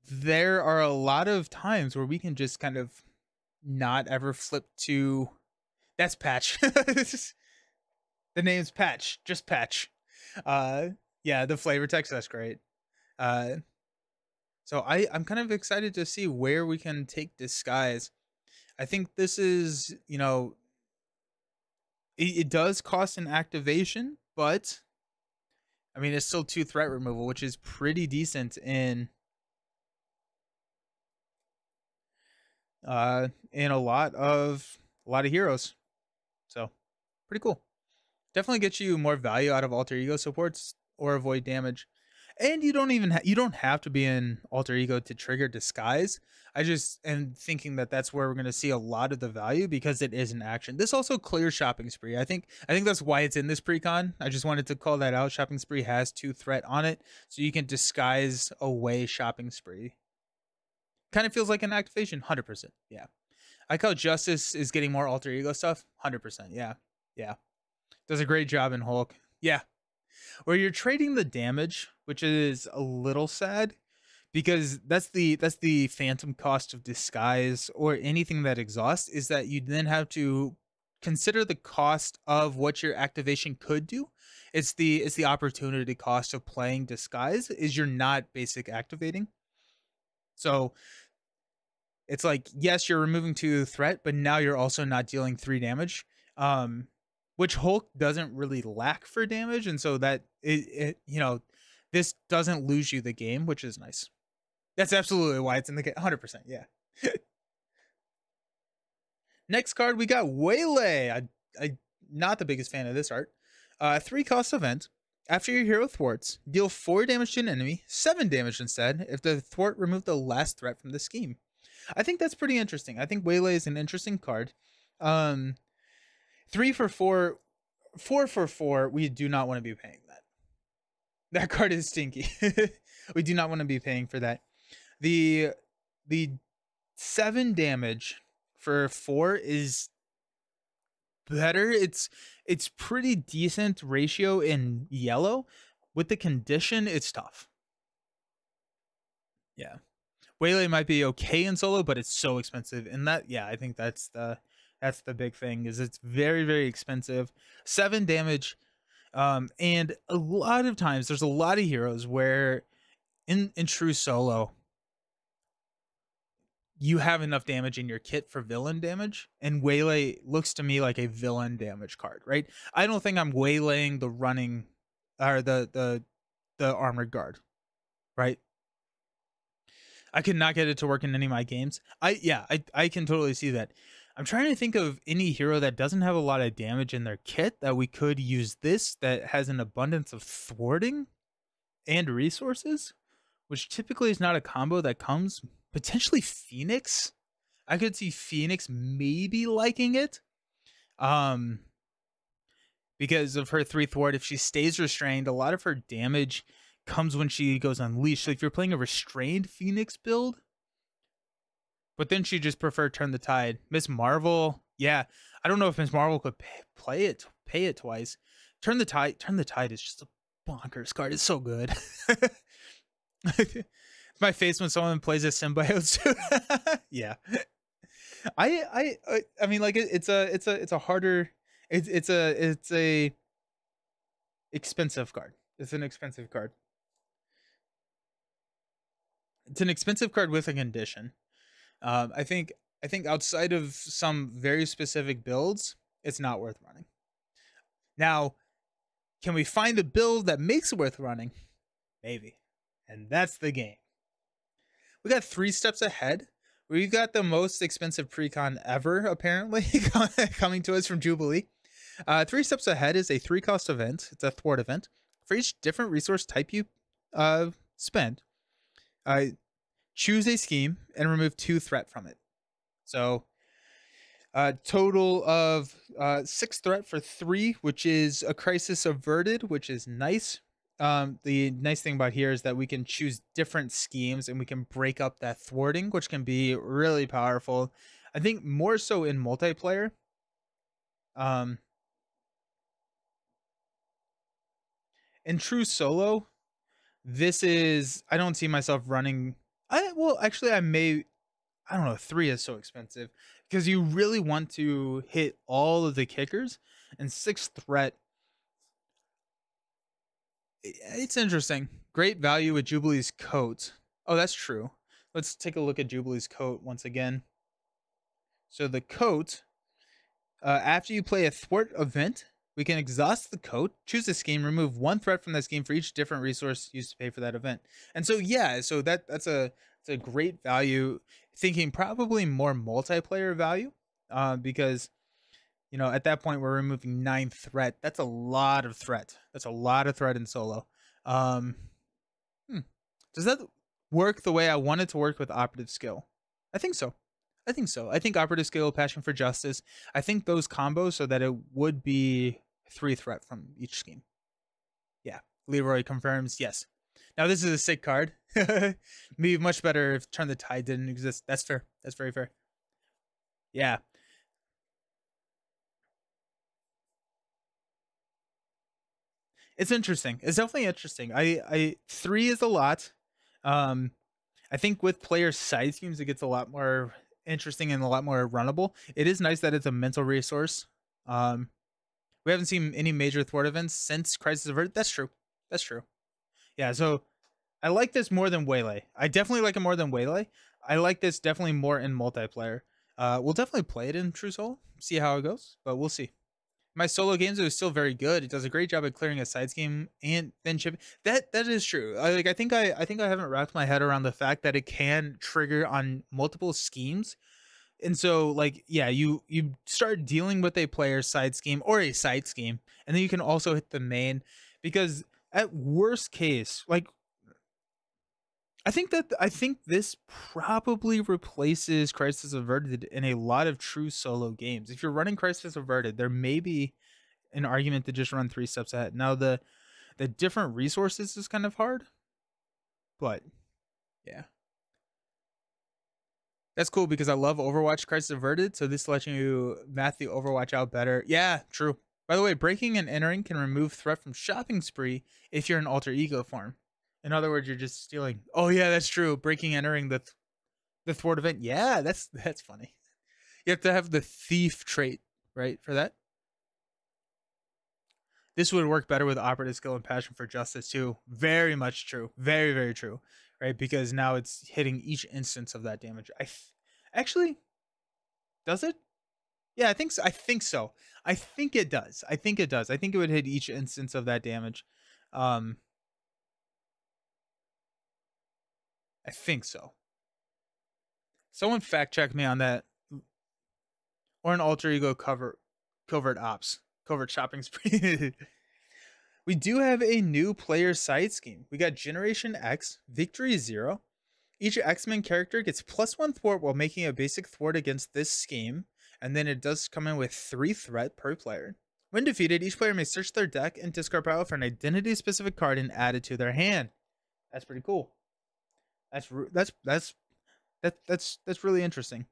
there are a lot of times where we can just kind of not ever flip to that's Patch. The name's Patch, just Patch. Yeah, the flavor text, that's great. So I'm kind of excited to see where we can take Disguise. I think this is, you know, it does cost an activation, but I mean, it's still 2 threat removal, which is pretty decent in a lot of heroes. So pretty cool. Definitely gets you more value out of alter ego supports or avoid damage. And you don't even you don't have to be in alter ego to trigger Disguise. I just am thinking that that's where we're going to see a lot of the value because it is an action. This also clears Shopping Spree. I think that's why it's in this precon. I just wanted to call that out. Shopping Spree has 2 threat on it, so you can disguise away Shopping Spree. Kind of feels like an activation. 100%. Yeah. I like how Justice is getting more alter ego stuff. 100%. Yeah. Yeah. Does a great job in Hulk. Yeah. Where you're trading the damage, which is a little sad because that's the phantom cost of Disguise or anything that exhausts, is that you then have to consider the cost of what your activation could do. It's the opportunity cost of playing Disguise is you're not basic activating. So it's like, yes, you're removing 2 threat, but now you're also not dealing 3 damage. Which Hulk doesn't really lack for damage, and so that it you know, this doesn't lose you the game, which is nice. That's absolutely why it's in the game. 100%. Yeah. Next card, we got Waylay. I not the biggest fan of this art. 3 cost event. After your hero thwarts, deal 4 damage to an enemy, 7 damage instead, if the thwart removed the last threat from the scheme. I think that's pretty interesting. I think Waylay is an interesting card. 3 for 4, 4 for 4, we do not want to be paying that. That card is stinky. We do not want to be paying for that. The 7 damage for 4 is better. It's pretty decent ratio in yellow. With the condition, it's tough. Yeah. Waylay might be okay in solo, but it's so expensive. And that, yeah, I think that's the big thing, is it's very, very expensive. 7 damage. And a lot of times there's a lot of heroes where in true solo, you have enough damage in your kit for villain damage, and Waylay looks to me like a villain damage card, right? I don't think I'm waylaying the running or the armored guard, right? I could not get it to work in any of my games. I can totally see that. I'm trying to think of any hero that doesn't have a lot of damage in their kit that we could use this, that has an abundance of thwarting and resources, which typically is not a combo that comes. Potentially Phoenix. I could see Phoenix maybe liking it. because of her 3 thwart. If she stays restrained, a lot of her damage comes when she goes unleashed. So if you're playing a restrained Phoenix build, but then she just preferred Turn the Tide. Miss Marvel, yeah. I don't know if Miss Marvel could pay it twice. Turn the Tide is just a bonkers card. It's so good. My face when someone plays a symbiote. Yeah. I mean, like it's a harder, it's a expensive card. It's an expensive card. It's an expensive card with a condition. I think outside of some very specific builds, it's not worth running. Now, can we find a build that makes it worth running? Maybe. And that's the game. We got 3 steps ahead. We've got the most expensive precon ever, apparently, coming to us from Jubilee. 3 steps ahead is a 3-cost event. It's a thwart event. For each different resource type you spend, choose a scheme and remove 2 threat from it. So total of 6 threat for 3, which is a crisis averted, which is nice. The nice thing about here is that we can choose different schemes and we can break up that thwarting, which can be really powerful. I think more so in multiplayer. In true solo, this is, I don't see myself running. Well, actually, I don't know. 3 is so expensive because you really want to hit all of the kickers, and 6 threat. It's interesting. Great value with Jubilee's coat. Oh, that's true. Let's take a look at Jubilee's coat once again. So the coat, after you play a thwart event, we can exhaust the coat, choose a scheme, remove 1 threat from that scheme for each different resource used to pay for that event. And so, yeah, so that's a great value. Thinking probably more multiplayer value, because, you know, at that point we're removing 9 threat. That's a lot of threat. That's a lot of threat in solo. Does that work the way I want it to work with operative skill? I think so. I think operative skill, passion for justice. I think those combos so that it would be 3 threat from each scheme. Yeah, Leroy confirms yes. Now this is a sick card. Be much better if Turn the Tide didn't exist. That's fair. That's very fair. Yeah. It's interesting. It's definitely interesting. 3 is a lot. I think with player side schemes, it gets a lot more interesting and a lot more runnable. It is nice that it's a mental resource. We haven't seen any major thwart events since Crisis Averted. That's true. That's true. Yeah, so I like this more than Waylay. I definitely like it more than Waylay. I like this definitely more in multiplayer. We'll definitely play it in True Soul, see how it goes, but we'll see. My solo games, it was still very good. It does a great job at clearing a side scheme and then chipping. That is true. I think I haven't wrapped my head around the fact that it can trigger on multiple schemes. And so, like, yeah, you start dealing with a player's side scheme or a side scheme, and then you can also hit the main, because at worst case, like, I think this probably replaces Crisis Averted in a lot of true solo games. If you're running Crisis Averted, there may be an argument to just run 3 steps ahead. Now the different resources is kind of hard, but yeah. That's cool because I love Overwatch Crisis Averted, so this lets you math the Overwatch out better. Yeah, true. By the way, breaking and entering can remove threat from Shopping Spree if you're in alter ego form. In other words, you're just stealing. Oh yeah, that's true. Breaking, entering the thwart event. Yeah, that's funny. You have to have the thief trait, right, for that. This would work better with operative skill and passion for justice too. Very much true. Very, very true. Right, because now it's hitting each instance of that damage. Actually, does it? Yeah, I think so. I think so. I think it does. I think it does. I think it would hit each instance of that damage. I think so. Someone fact check me on that. Or an alter ego covert ops. Covert shopping spree. We do have a new player side scheme. We got Generation X, Victory 0. Each X-Men character gets +1 thwart while making a basic thwart against this scheme. And then it does come in with 3 threat per player. When defeated, each player may search their deck and discard pile for an identity-specific card and add it to their hand. That's pretty cool. That's really interesting.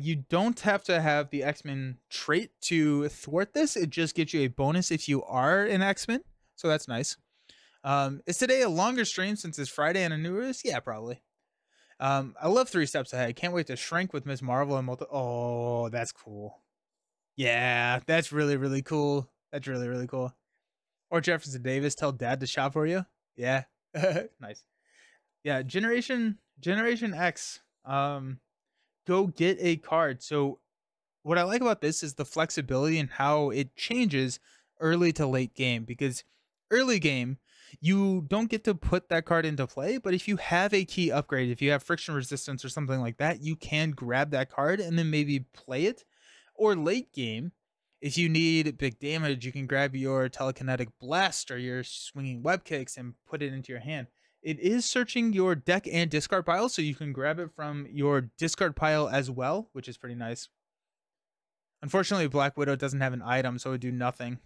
You don't have to have the X-Men trait to thwart this. It just gets you a bonus if you are an X-Men, so that's nice. Is today a longer stream since it's Friday and a new release? Yeah, probably. I love 3 Steps Ahead. Can't wait to shrink with Miss Marvel and Oh, that's cool. Yeah, that's really, really cool. That's really, really cool. Or Jefferson Davis, tell dad to shop for you. Yeah. Nice. Yeah, Generation X. Go get a card. So what I like about this is the flexibility and how it changes early to late game, because early game you don't get to put that card into play, but if you have a key upgrade, if you have friction resistance or something like that, you can grab that card and then maybe play it. Or late game, if you need big damage, you can grab your telekinetic blast or your swinging web kicks and put it into your hand. It is searching your deck and discard pile, so you can grab it from your discard pile as well, which is pretty nice. Unfortunately, Black Widow doesn't have an item, so it would do nothing.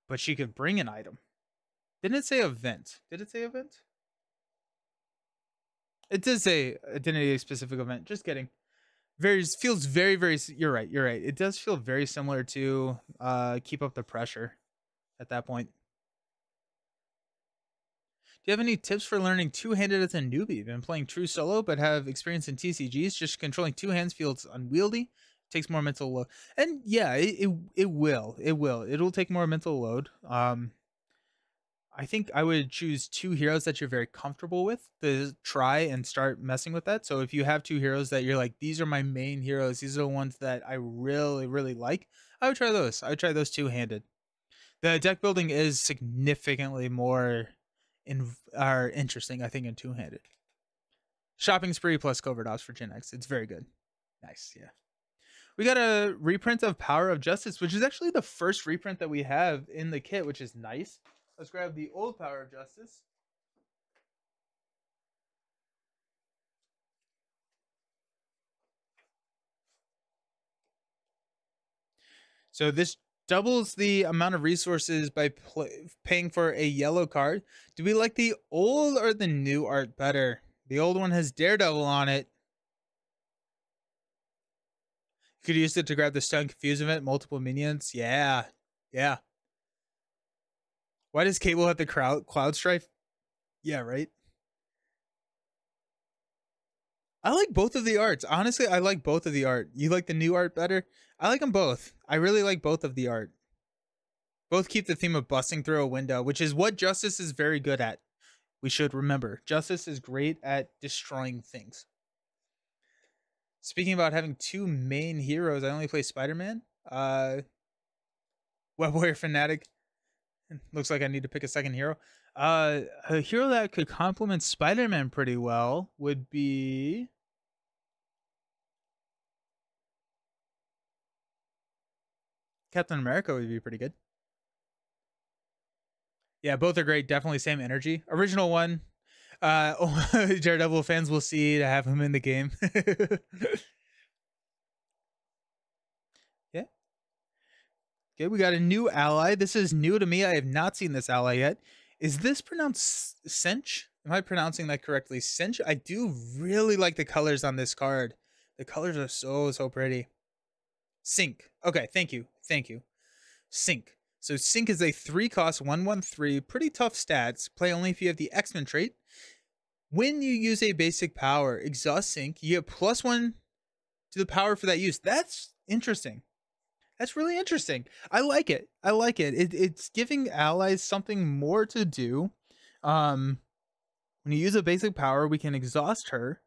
But she could bring an item. Didn't it say event? Did it say event? It did say identity-specific event. Just kidding. Feels very, very... You're right. It does feel very similar to Keep Up the Pressure at that point. Do you have any tips for learning two-handed as a newbie? Been playing true solo, but have experience in TCGs. Just controlling two hands feels unwieldy. Takes more mental load. And yeah, it will. It'll take more mental load. I think I would choose 2 heroes that you're very comfortable with to try and start messing with that. So if you have 2 heroes that you're like, these are my main heroes, these are the ones that I really, really like, I would try those. I would try those two-handed. The deck building is significantly more interesting, I think, in two-handed. Shopping spree plus covert ops for Gen X. It's very good. Nice, yeah. We got a reprint of Power of Justice, which is actually the first reprint that we have in the kit, which is nice. Let's grab the old Power of Justice. So this doubles the amount of resources by paying for a yellow card. Do we like the old or the new art better? The old one has Daredevil on it. You could use it to grab the Stun Confuse event, multiple minions. Yeah. Why does Cable have the Cloud Strife? Yeah, right? I like both of the arts. Honestly, I like both of the art. You like the new art better? I like them both. I really like both of the art. Both keep the theme of busting through a window, which is what Justice is very good at. We should remember. Justice is great at destroying things. Speaking about having 2 main heroes, I only play Spider-Man. Web Warrior Fanatic. Looks like I need to pick a second hero. A hero that could complement Spider-Man pretty well would be... Captain America would be pretty good. Yeah, both are great. Definitely same energy. Original one. Daredevil fans will see to have him in the game. Yeah. Okay, we got a new ally. This is new to me. I have not seen this ally yet. Is this pronounced Cinch? Am I pronouncing that correctly? Cinch? I do really like the colors on this card. The colors are so pretty. Sync. Okay, thank you. Sync. So Sync is a 3-cost 1/1/3. Pretty tough stats. Play only if you have the X-Men trait. When you use a basic power, Exhaust Sync, you get +1 to the power for that use. That's interesting. That's really interesting. I like it. It's giving allies something more to do. When you use a basic power, we can exhaust her,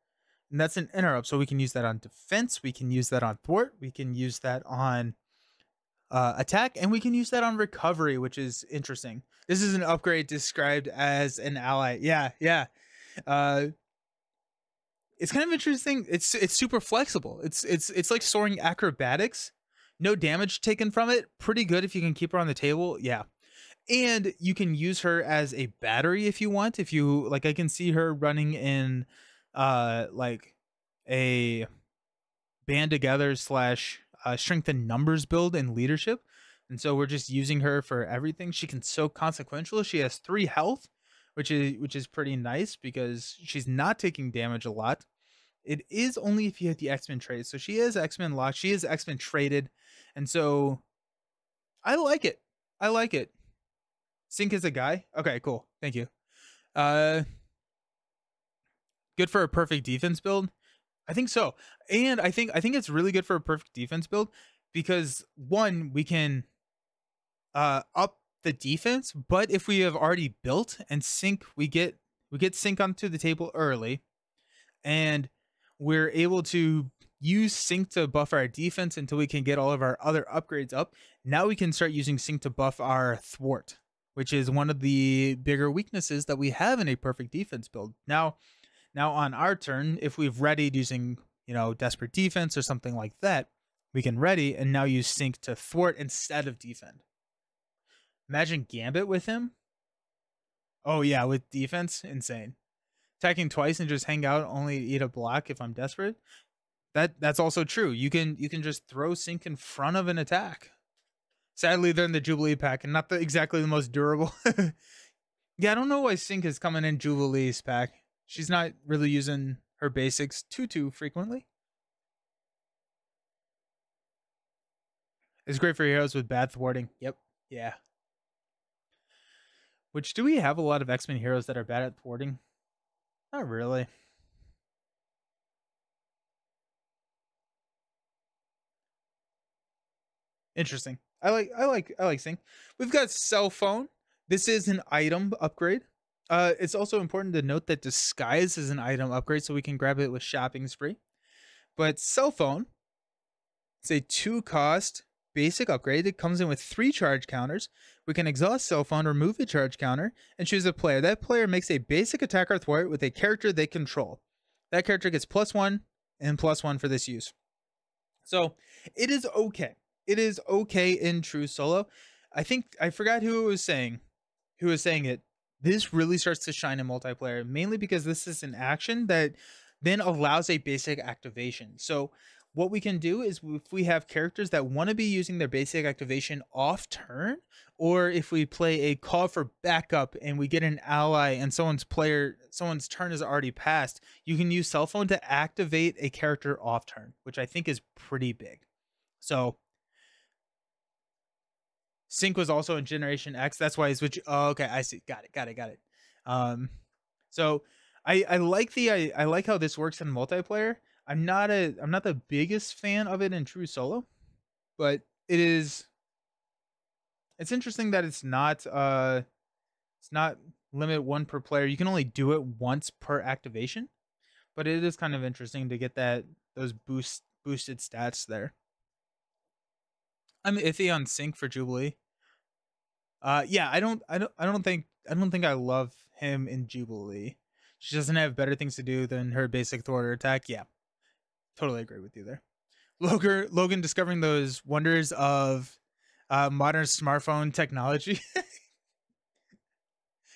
and that's an interrupt. So we can use that on defense. We can use that on thwart. We can use that on attack, and we can use that on recovery, which is interesting. This is an upgrade described as an ally. Yeah. It's kind of interesting. It's super flexible. It's like soaring acrobatics. No damage taken from it. Pretty good if you can keep her on the table. Yeah. And you can use her as a battery if you want. If you like, I can see her running in like a band together / strength and numbers build and leadership. And so we're just using her for everything. She can soak consequential. She has 3 health, which is pretty nice because she's not taking damage a lot. It is only if you have the X-Men trait. So she is X-Men locked. She is X-Men traded. And so I like it. I like it. Sync is a guy. Okay, cool. Thank you. Uh Good for a perfect defense build. I think so. And I think it's really good for a perfect defense build because one, we can up the defense, but if we have already built and sync, we get sync onto the table early, and we're able to use sync to buff our defense until we can get all of our other upgrades up. Now we can start using sync to buff our thwart, which is one of the bigger weaknesses that we have in a perfect defense build. Now on our turn, if we've readied using, desperate defense or something like that, we can ready and now use sync to thwart instead of defend. Imagine Gambit with him. Oh yeah, with defense, insane. Attacking twice and just hang out, only eat a block if I'm desperate. That's also true. You can just throw sync in front of an attack. Sadly, they're in the Jubilee pack and not exactly the most durable. Yeah, I don't know why sync is coming in Jubilee's pack. She's not really using her basics too frequently. It's great for heroes with bad thwarting. Yep. Yeah. Which, do we have a lot of X-Men heroes that are bad at thwarting? Not really. Interesting. I like sync. We've got cell phone. This is an item upgrade. It's also important to note that disguise is an item upgrade, so we can grab it with shopping spree. But cell phone, it's a 2-cost basic upgrade. It comes in with 3 charge counters. We can exhaust cell phone, remove a charge counter, and choose a player. That player makes a basic attack or thwart with a character they control. That character gets +1 and +1 for this use. So it is okay. It is okay in true solo. I think I forgot who was saying it. This really starts to shine in multiplayer, mainly because this is an action that then allows a basic activation. So what we can do is, if we have characters that want to be using their basic activation off turn, or if we play a call for backup and we get an ally and someone's turn is already passed, you can use cell phone to activate a character off turn, which I think is pretty big. So sync was also in Generation X. That's why I switched. Oh, okay, I see. Got it. So I like how this works in multiplayer. I'm not the biggest fan of it in true solo, but it's interesting that it's not limit 1 per player. You can only do it once per activation, but it is kind of interesting to get those boosted stats there. I'm iffy on sync for Jubilee. Yeah, I don't think I love him in Jubilee. She doesn't have better things to do than her basic thwarter attack. Yeah, totally agree with you there. Logan discovering those wonders of modern smartphone technology.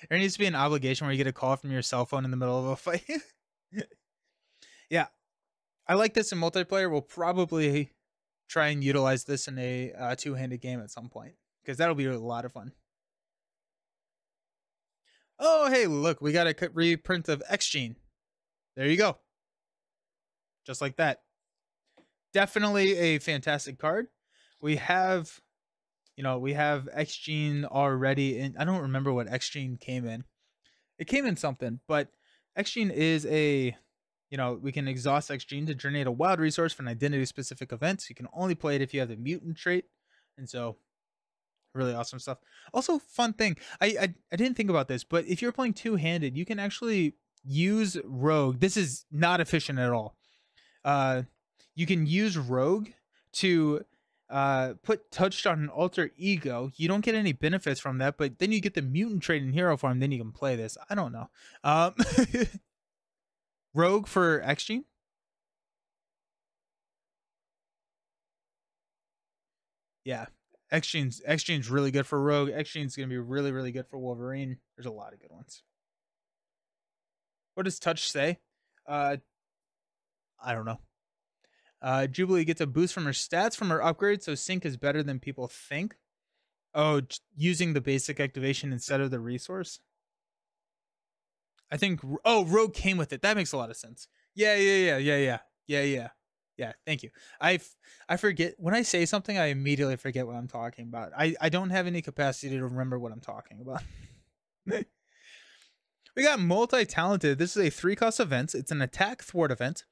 There needs to be an obligation where you get a call from your cell phone in the middle of a fight. Yeah, I like this in multiplayer. We'll probably try and utilize this in a two-handed game at some point, because that'll be a lot of fun. Oh, hey, look, we got a reprint of X-Gene. There you go. Just like that. Definitely a fantastic card. We have X-Gene already in. I don't remember what X-Gene came in. It came in something, but X-Gene is we can exhaust X-Gene to generate a wild resource for an identity-specific event. You can only play it if you have the mutant trait, and so really awesome stuff. Also, fun thing, I didn't think about this, but if you're playing two-handed, you can actually use Rogue. This is not efficient at all. You can use Rogue to put touched on an alter ego. You don't get any benefits from that, but then you get the mutant trait in hero form. Then you can play this. I don't know. Rogue for X-Gene. Yeah, X-Gene's really good for Rogue. X-Gene's gonna be really, really good for Wolverine. There's a lot of good ones. What does touch say? I don't know. Jubilee gets a boost from her stats from her upgrade, so sync is better than people think. Oh, using the basic activation instead of the resource. I think. Oh, Rogue came with it. That makes a lot of sense. Yeah. Thank you. I forget when I say something. I immediately forget what I'm talking about. I don't have any capacity to remember what I'm talking about. We got multi-talented. This is a 3-cost event. It's an attack thwart event.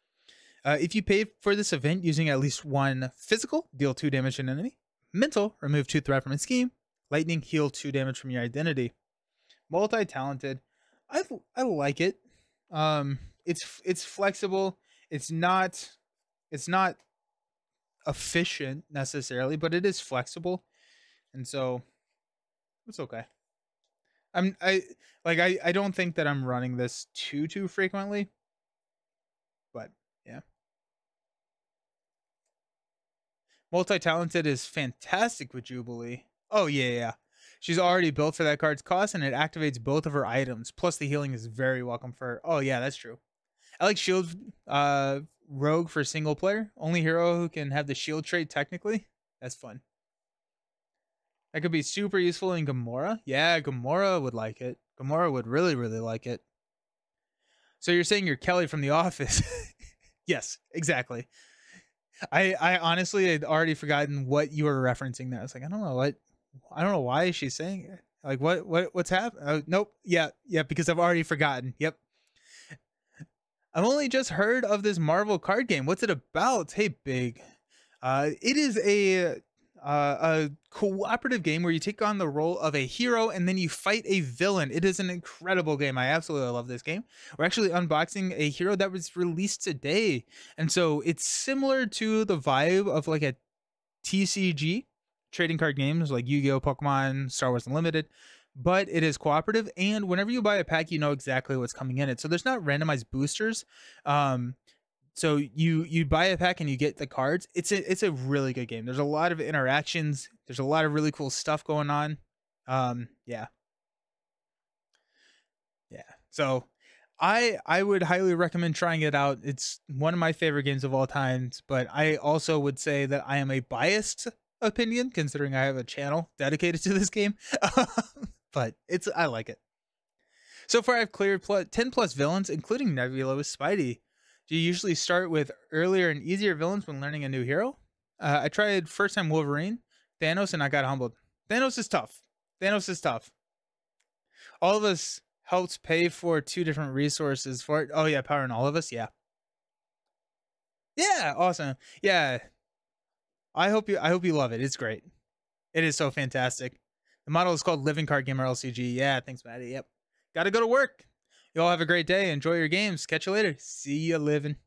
If you pay for this event using at least 1 physical, deal 2 damage to an enemy. Mental, remove 2 threat from its scheme. Lightning, heal 2 damage from your identity. Multi-talented. I like it. It's flexible. It's not efficient necessarily, but it is flexible, and so it's okay. I don't think that I'm running this too frequently, but yeah. Multi-talented is fantastic with Jubilee. Oh yeah. She's already built for that card's cost, and it activates both of her items. Plus, the healing is very welcome for her. Oh yeah, that's true. I like Shield Rogue for single player. Only hero who can have the shield trait technically. That's fun. That could be super useful in Gamora. Yeah, Gamora would like it. Gamora would really like it. So you're saying you're Kelly from The Office? Yes, exactly. I honestly had already forgotten what you were referencing there. I was like, I don't know why she's saying it. Like what's happening? Nope. Yeah, because I've already forgotten. Yep. I've only just heard of this Marvel card game. What's it about? Hey, Big. It is a cooperative game where you take on the role of a hero and then you fight a villain. It is an incredible game. I absolutely love this game. We're actually unboxing a hero that was released today. And so it's similar to the vibe of like a TCG, trading card games like Yu-Gi-Oh, Pokemon, Star Wars Unlimited, but it is cooperative, and whenever you buy a pack, you know exactly what's coming in it. So there's not randomized boosters. So you buy a pack and you get the cards. It's a really good game. There's a lot of interactions. There's a lot of really cool stuff going on. Yeah. So I would highly recommend trying it out. It's one of my favorite games of all times, but I also would say that I am a biased opinion considering I have a channel dedicated to this game. But I like it. So far I've cleared 10 plus villains, including Nebula with Spidey. Do you usually start with earlier and easier villains when learning a new hero? I tried first time Wolverine, Thanos, and I got humbled. Thanos is tough. All of us helped pay for 2 different resources for it. Oh yeah, Power in All of Us, yeah. Yeah, awesome. Yeah. I hope you love it. It's great. It is so fantastic. The model is called Living Card Gamer LCG. Yeah, thanks, Maddie. Yep. Gotta go to work. You all have a great day. Enjoy your games. Catch you later. See you living.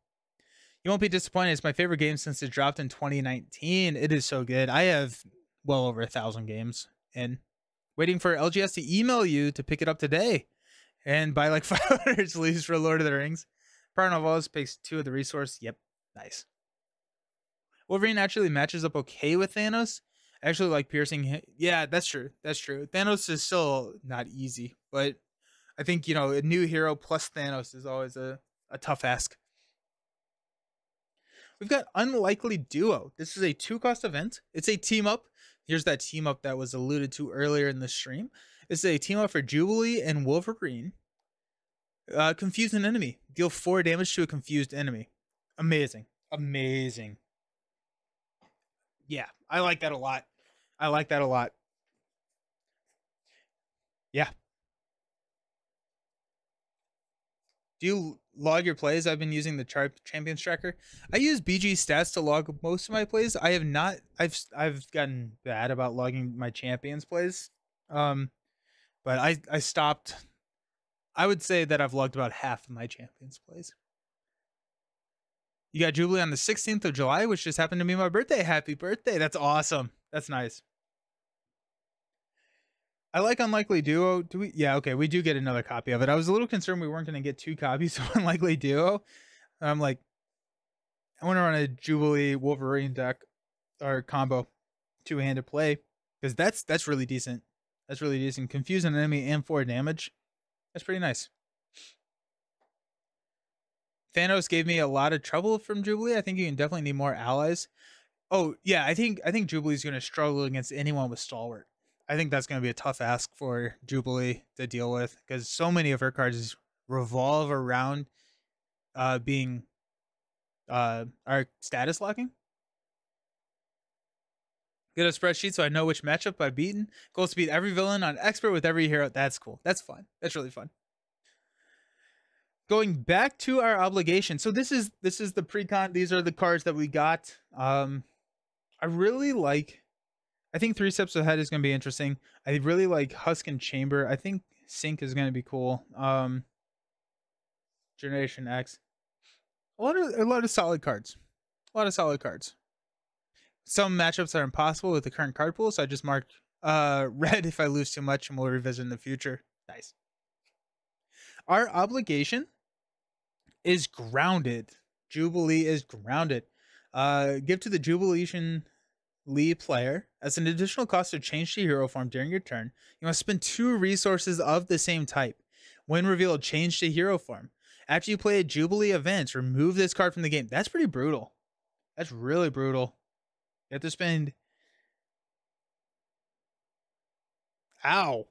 You won't be disappointed. It's my favorite game since it dropped in 2019. It is so good. I have well over 1,000 games and waiting for LGS to email you to pick it up today and buy like 500 sleeves for Lord of the Rings. Power Novellas picks 2 of the resource. Yep. Nice. Wolverine actually matches up okay with Thanos. I actually like piercing. Yeah, that's true. Thanos is still not easy, but I think, a new hero plus Thanos is always a tough ask. We've got Unlikely Duo. This is a 2-cost event. It's a team up. Here's that team up that was alluded to earlier in the stream. It's a team up for Jubilee and Wolverine. Confuse an enemy. Deal 4 damage to a confused enemy. Amazing. Yeah, I like that a lot. Yeah. Do you log your plays? I've been using the Champions Tracker. I use BG Stats to log most of my plays. I have not. I've gotten bad about logging my Champions plays. But I stopped. I would say that I've logged about half of my Champions plays. You got Jubilee on the 16th of July, which just happened to be my birthday. Happy birthday. That's awesome. That's nice. I like Unlikely Duo. Do we? Yeah, okay. We do get another copy of it. I was a little concerned we weren't going to get 2 copies of Unlikely Duo. I'm like, I want to run a Jubilee Wolverine deck or combo 2-handed play because that's really decent. Confuse an enemy and 4 damage. That's pretty nice. Thanos gave me a lot of trouble from Jubilee. I think you can definitely need more allies. Oh yeah, I think Jubilee's going to struggle against anyone with Stalwart. I think that's going to be a tough ask for Jubilee to deal with because so many of her cards revolve around being our status locking. Get a spreadsheet so I know which matchup I've beaten. Goal to beat every villain on expert with every hero. That's cool. That's fun. That's really fun. Going back to our obligation. So this is the pre-con. These are the cards that we got. I really like. I think 3 Steps Ahead is going to be interesting. I really like Husk and Chamber. I think Sync is going to be cool. Generation X. A lot of solid cards. A lot of solid cards. Some matchups are impossible with the current card pool, so I just marked red if I lose too much, and we'll revisit in the future. Nice. Our obligation is grounded. Jubilee is grounded. Give to the Jubilation Lee player as an additional cost to change to hero form during your turn. You must spend 2 resources of the same type. When revealed, change to hero form. After you play a Jubilee event, remove this card from the game. That's pretty brutal. That's really brutal. You have to spend. Ow.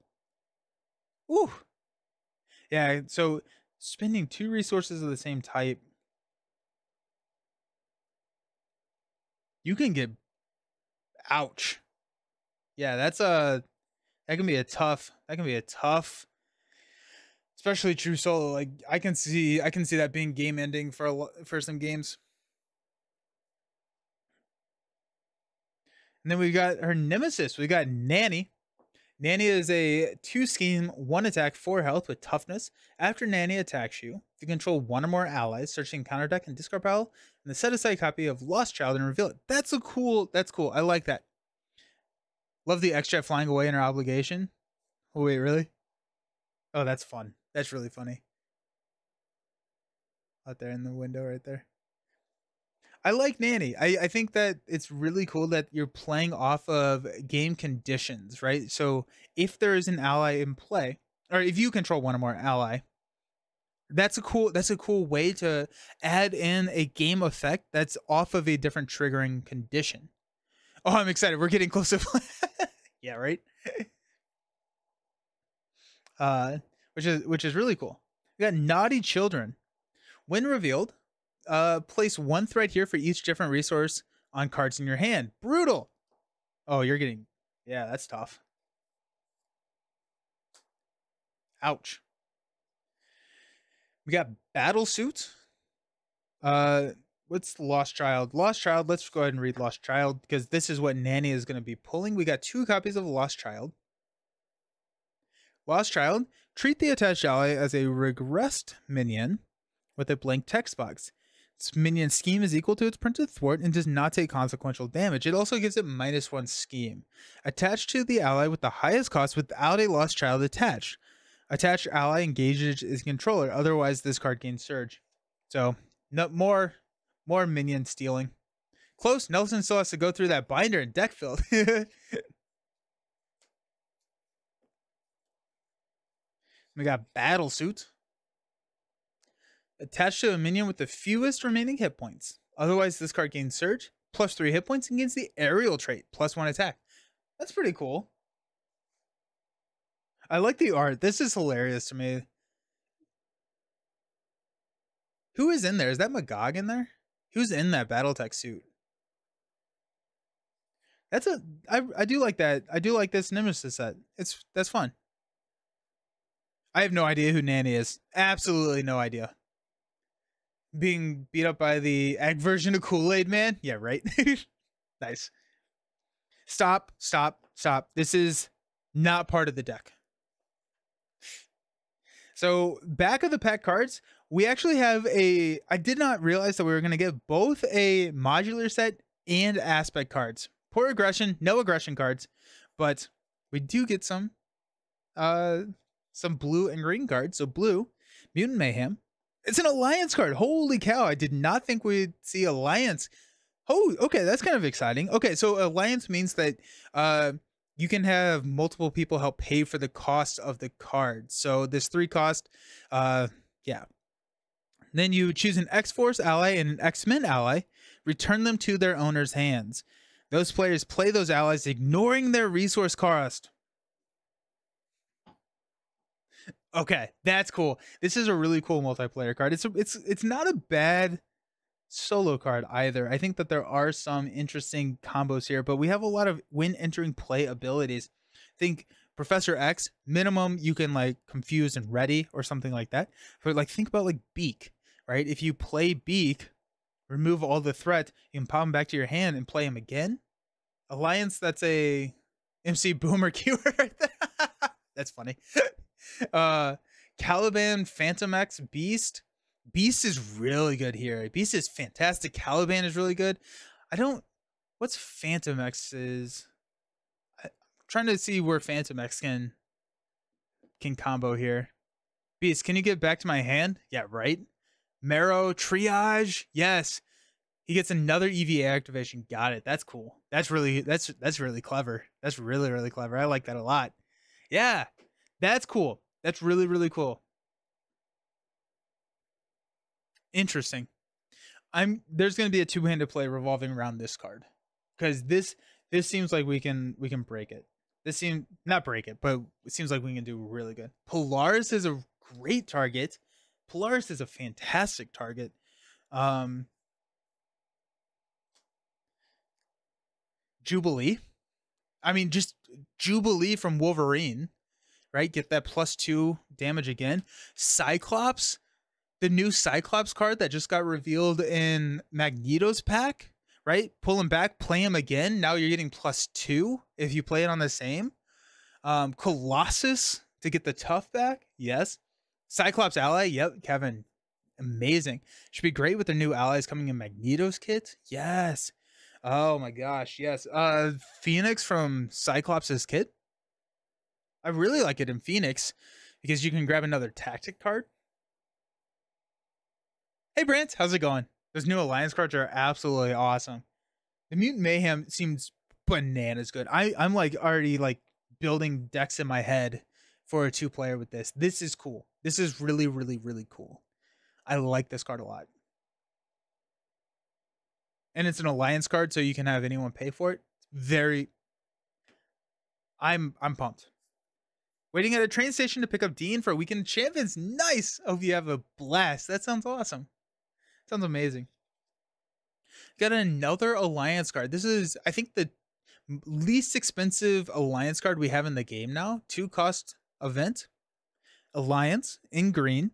Ooh. Yeah, so spending 2 resources of the same type. You can get. Ouch. Yeah, that can be a tough. Especially true solo. Like I can see that being game ending for some games. And then we got her nemesis. We got Nanny. Nanny is a 2 scheme, 1 attack, 4 health with toughness. After Nanny attacks you, you control 1 or more allies, searching counter deck and discard pile, and then set aside a copy of Lost Child and reveal it. That's cool. I like that. Love the X-Jet flying away in her obligation. Oh wait, really? Oh, that's fun. That's really funny. Out there in the window right there. I like Nanny. I think that it's really cool that you're playing off of game conditions, right? So if there is an ally in play, or if you control 1 or more ally, that's a cool way to add in a game effect that's off of a different triggering condition. Oh, I'm excited. We're getting close to yeah, right? Which is really cool. We got Naughty Children. When revealed, place 1 threat here for each different resource on cards in your hand. Brutal. Oh, you're getting. Yeah, that's tough. Ouch. We got Battle Suit. What's Lost Child? Lost Child. Let's go ahead and read Lost Child because this is what Nanny is going to be pulling. We got 2 copies of Lost Child. Lost Child. Treat the attached ally as a regressed minion with a blank text box. Its minion scheme is equal to its printed thwart and does not take consequential damage. It also gives it -1 scheme. Attached to the ally with the highest cost without a Lost Child attached. Attached ally engages its controller. Otherwise, this card gains surge. So, no more minion stealing. Close. Nelson still has to go through that binder and deck field. We got Battle Suit. Attached to a minion with the fewest remaining hit points. Otherwise, this card gains surge, +3 hit points, and gains the aerial trait, +1 attack. That's pretty cool. I like the art. This is hilarious to me. Who is in there? Is that Magog in there? Who's in that Battletech suit? I do like that. I do like this Nemesis set. That's fun. I have no idea who Nanny is. Absolutely no idea. Being beat up by the egg version of Kool-Aid Man? Yeah, right. Nice. Stop. This is not part of the deck. So back of the pack cards, we actually have I did not realize that we were going to get both a modular set and aspect cards. Poor aggression, no aggression cards, but we do get some blue and green cards. So blue, Mutant Mayhem. It's an Alliance card. Holy cow. I did not think we'd see Alliance. Oh, okay. That's kind of exciting. Okay. So Alliance means that you can have multiple people help pay for the cost of the card. So this 3 cost, yeah. Then you choose an X-Force ally and an X-Men ally, return them to their owner's hands. Those players play those allies, ignoring their resource cost. Okay, that's cool. This is a really cool multiplayer card. It's not a bad solo card either. I think that there are some interesting combos here, but we have a lot of when entering play abilities. Think Professor X, minimum you can like confuse and ready or something like that. But like think about like Beak, right? If you play Beak, remove all the threat, you can pop him back to your hand and play him again. Alliance, that's a MC Boomer keyword right there. That's funny. Caliban, Phantom X, Beast. Beast is really good here. Beast is fantastic. Caliban is really good. I don't. What's Phantom X is? I'm trying to see where Phantom X can combo here. Beast, can you get back to my hand? Yeah, right. Marrow, Triage. Yes. He gets another EVA activation. Got it. That's cool. That's really clever. That's really clever. I like that a lot. Yeah. That's cool. That's really cool. Interesting. There's going to be a two-handed play revolving around this card. Cuz this seems like we can break it. This seems not break it, but it seems like we can do really good. Polaris is a great target. Polaris is a fantastic target. Jubilee. I mean, just Jubilee from Wolverine, right? Get that +2 damage again. Cyclops, the new Cyclops card that just got revealed in Magneto's pack, right? Pull him back, play him again. Now you're getting +2 if you play it on the same. Colossus to get the tough back. Yes. Cyclops ally. Yep. Kevin. Amazing. Should be great with the new allies coming in Magneto's kit. Yes. Oh my gosh. Yes. Phoenix from Cyclops' kit. I really like it in Phoenix because you can grab another tactic card. Hey Brant, how's it going? Those new alliance cards are absolutely awesome. The Mutant Mayhem seems bananas good. I'm like already like building decks in my head for a 2-player with this. This is cool. This is really cool. I like this card a lot. And it's an alliance card, so you can have anyone pay for it. I'm pumped. Waiting at a train station to pick up Dean for a weekend of champions. Nice. Hope you have a blast. That sounds awesome. Sounds amazing. Got another alliance card. This is, I think, the least expensive alliance card we have in the game now. 2-cost event. Alliance in green.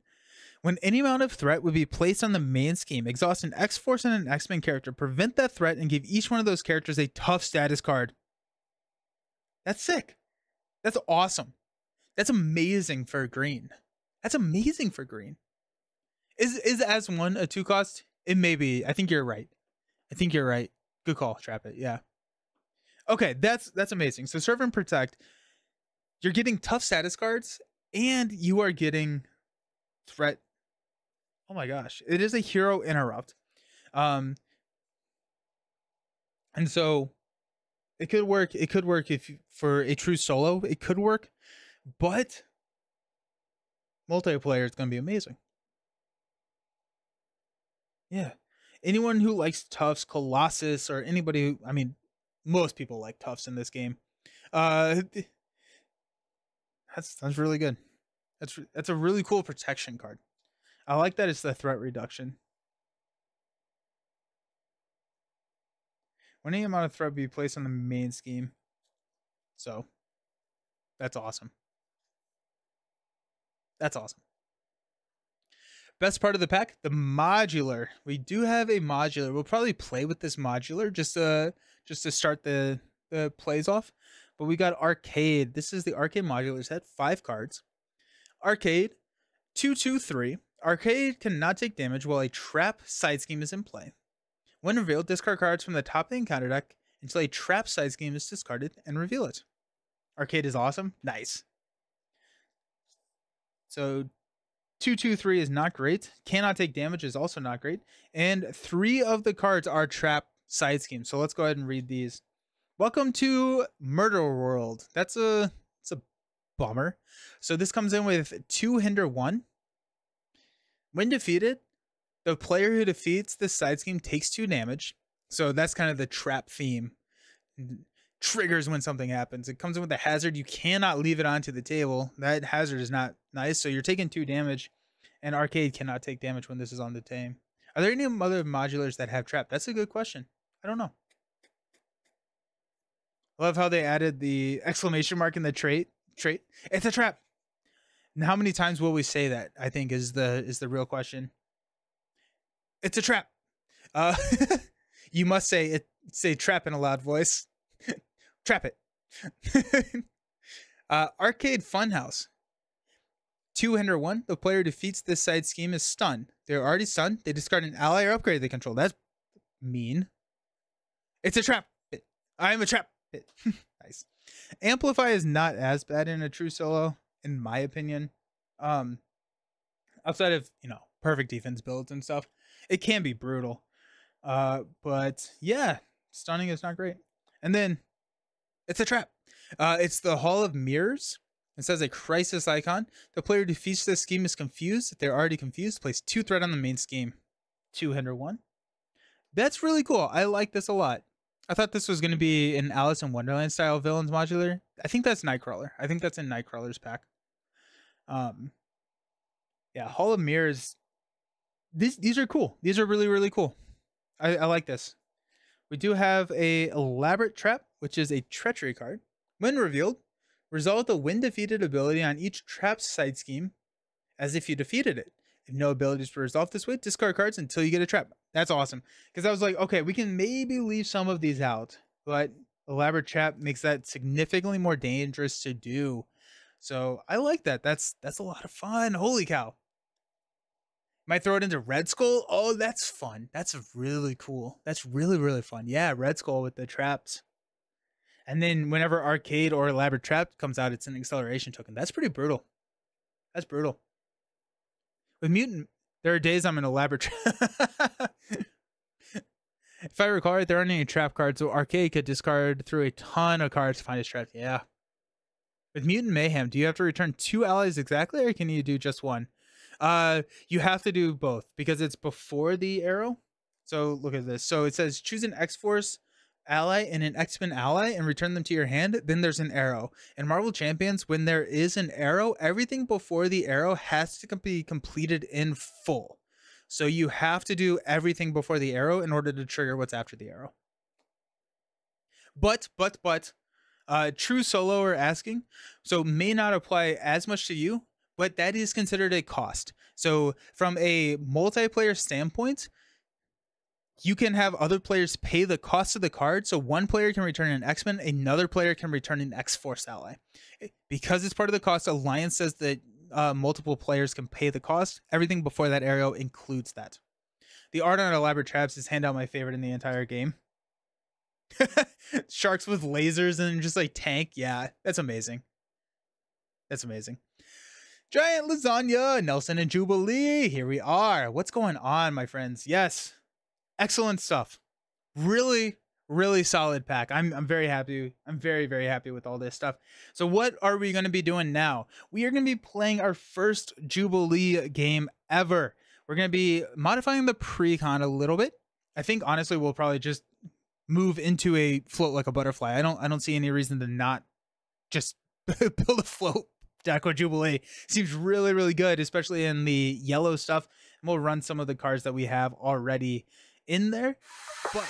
When any amount of threat would be placed on the main scheme, exhaust an X-Force and an X-Men character, prevent that threat, and give each one of those characters a tough status card. That's sick. That's awesome. That's amazing for green. That's amazing for green. Is as one a 2-cost? It may be. I think you're right. Good call, Trap It. Yeah. Okay, that's amazing. So Serve and Protect, you're getting tough status cards, and you are getting threat. Oh my gosh, it is a hero interrupt. And so it could work. It could work if for a true solo, it could work, but multiplayer is going to be amazing. Yeah. Anyone who likes toughs, Colossus, or anybody who, I mean, most people like toughs in this game. That's really good. That's a really cool protection card. I like that it's the threat reduction. When any amount of threat be placed on the main scheme. So that's awesome. That's awesome. Best part of the pack, the modular. We do have a modular. We'll probably play with this modular just to start the plays off. But we got Arcade. This is the Arcade modular set, 5 cards. Arcade, 2/2/3. Arcade cannot take damage while a trap side scheme is in play. When revealed, discard cards from the top of the encounter deck until a trap side scheme is discarded and reveal it. Arcade is awesome. Nice. So 2/2/3 is not great. Cannot take damage is also not great. And 3 of the cards are trap side schemes. So let's go ahead and read these. Welcome to Murder World. It's a bummer. So this comes in with 2 hinder 1. When defeated, the player who defeats this side scheme takes 2 damage. So that's kind of the trap theme. triggers when something happens. It comes in with a hazard. You cannot leave it onto the table. That hazard is not nice. So you're taking 2 damage, and Arcade cannot take damage when this is on the tame. Are there any other modulars that have trap? That's a good question. I don't know. I love how they added the exclamation mark in the trait. It's a trap. And how many times will we say that? I think is the real question. It's a trap. You must say trap in a loud voice. Trap it. Arcade Funhouse. 2-1. The player defeats this side scheme is stunned. They're already stunned. They discard an ally or upgrade they control. That's mean. It's a trap. I'm a trap. Nice. Amplify is not as bad in a true solo, in my opinion. Outside of, perfect defense builds and stuff, it can be brutal. But yeah, stunning is not great. And then it's a trap. It's the Hall of Mirrors. It says a crisis icon. The player defeats this scheme is confused. If they're already confused, place 2 threat on the main scheme. 2-1. That's really cool. I like this a lot. I thought this was going to be an Alice in Wonderland style villains modular. I think that's Nightcrawler. I think that's in Nightcrawler's pack. Yeah, Hall of Mirrors. These are cool. These are really, really cool. I like this. We do have a Elaborate Trap, which is a treachery card. When revealed, resolve the when defeated ability on each trap's side scheme as if you defeated it. If no abilities were resolved this way, discard cards until you get a trap. That's awesome. Because I was like, okay, we can maybe leave some of these out, but Elaborate Trap makes that significantly more dangerous to do. So I like that. That's a lot of fun. Holy cow. Might throw it into Red Skull. Oh, that's fun. That's really cool. That's really, really fun. Yeah, Red Skull with the traps. And then whenever Arcade or Elaborate Trap comes out, it's an acceleration token. That's pretty brutal. That's brutal. With Mutant, there are days I'm an Elaborate Trap. If I recall right, there aren't any trap cards, so Arcade could discard through a ton of cards to find his trap. Yeah. With Mutant Mayhem, do you have to return 2 allies exactly, or can you do just 1? You have to do both because it's before the arrow. So look at this. So it says choose an X-Force ally and an X-Men ally and return them to your hand. Then there's an arrow. In Marvel Champions, when there is an arrow, everything before the arrow has to be completed in full. So you have to do everything before the arrow in order to trigger what's after the arrow. But, true solo are asking, so may not apply as much to you, but that is considered a cost. So from a multiplayer standpoint, you can have other players pay the cost of the card. So one player can return an X-Men, another player can return an X-Force ally. Because it's part of the cost, Alliance says that multiple players can pay the cost. Everything before that arrow includes that. The art on Elaborate Traps is hands down my favorite in the entire game. Sharks with lasers and just like tank. Yeah, that's amazing. That's amazing. Giant Lasagna, Nelson and Jubilee. Here we are. What's going on, my friends? Yes. Excellent stuff. Really, really solid pack. I'm very happy. I'm very, very happy with all this stuff. So what are we going to be doing now? We are going to be playing our first Jubilee game ever. We're going to be modifying the pre-con a little bit. I think honestly we'll probably just move into a float like a butterfly. I don't see any reason to not just build a float deck with Jubilee. Seems really, really good, especially in the yellow stuff. And we'll run some of the cards that we have already in there. But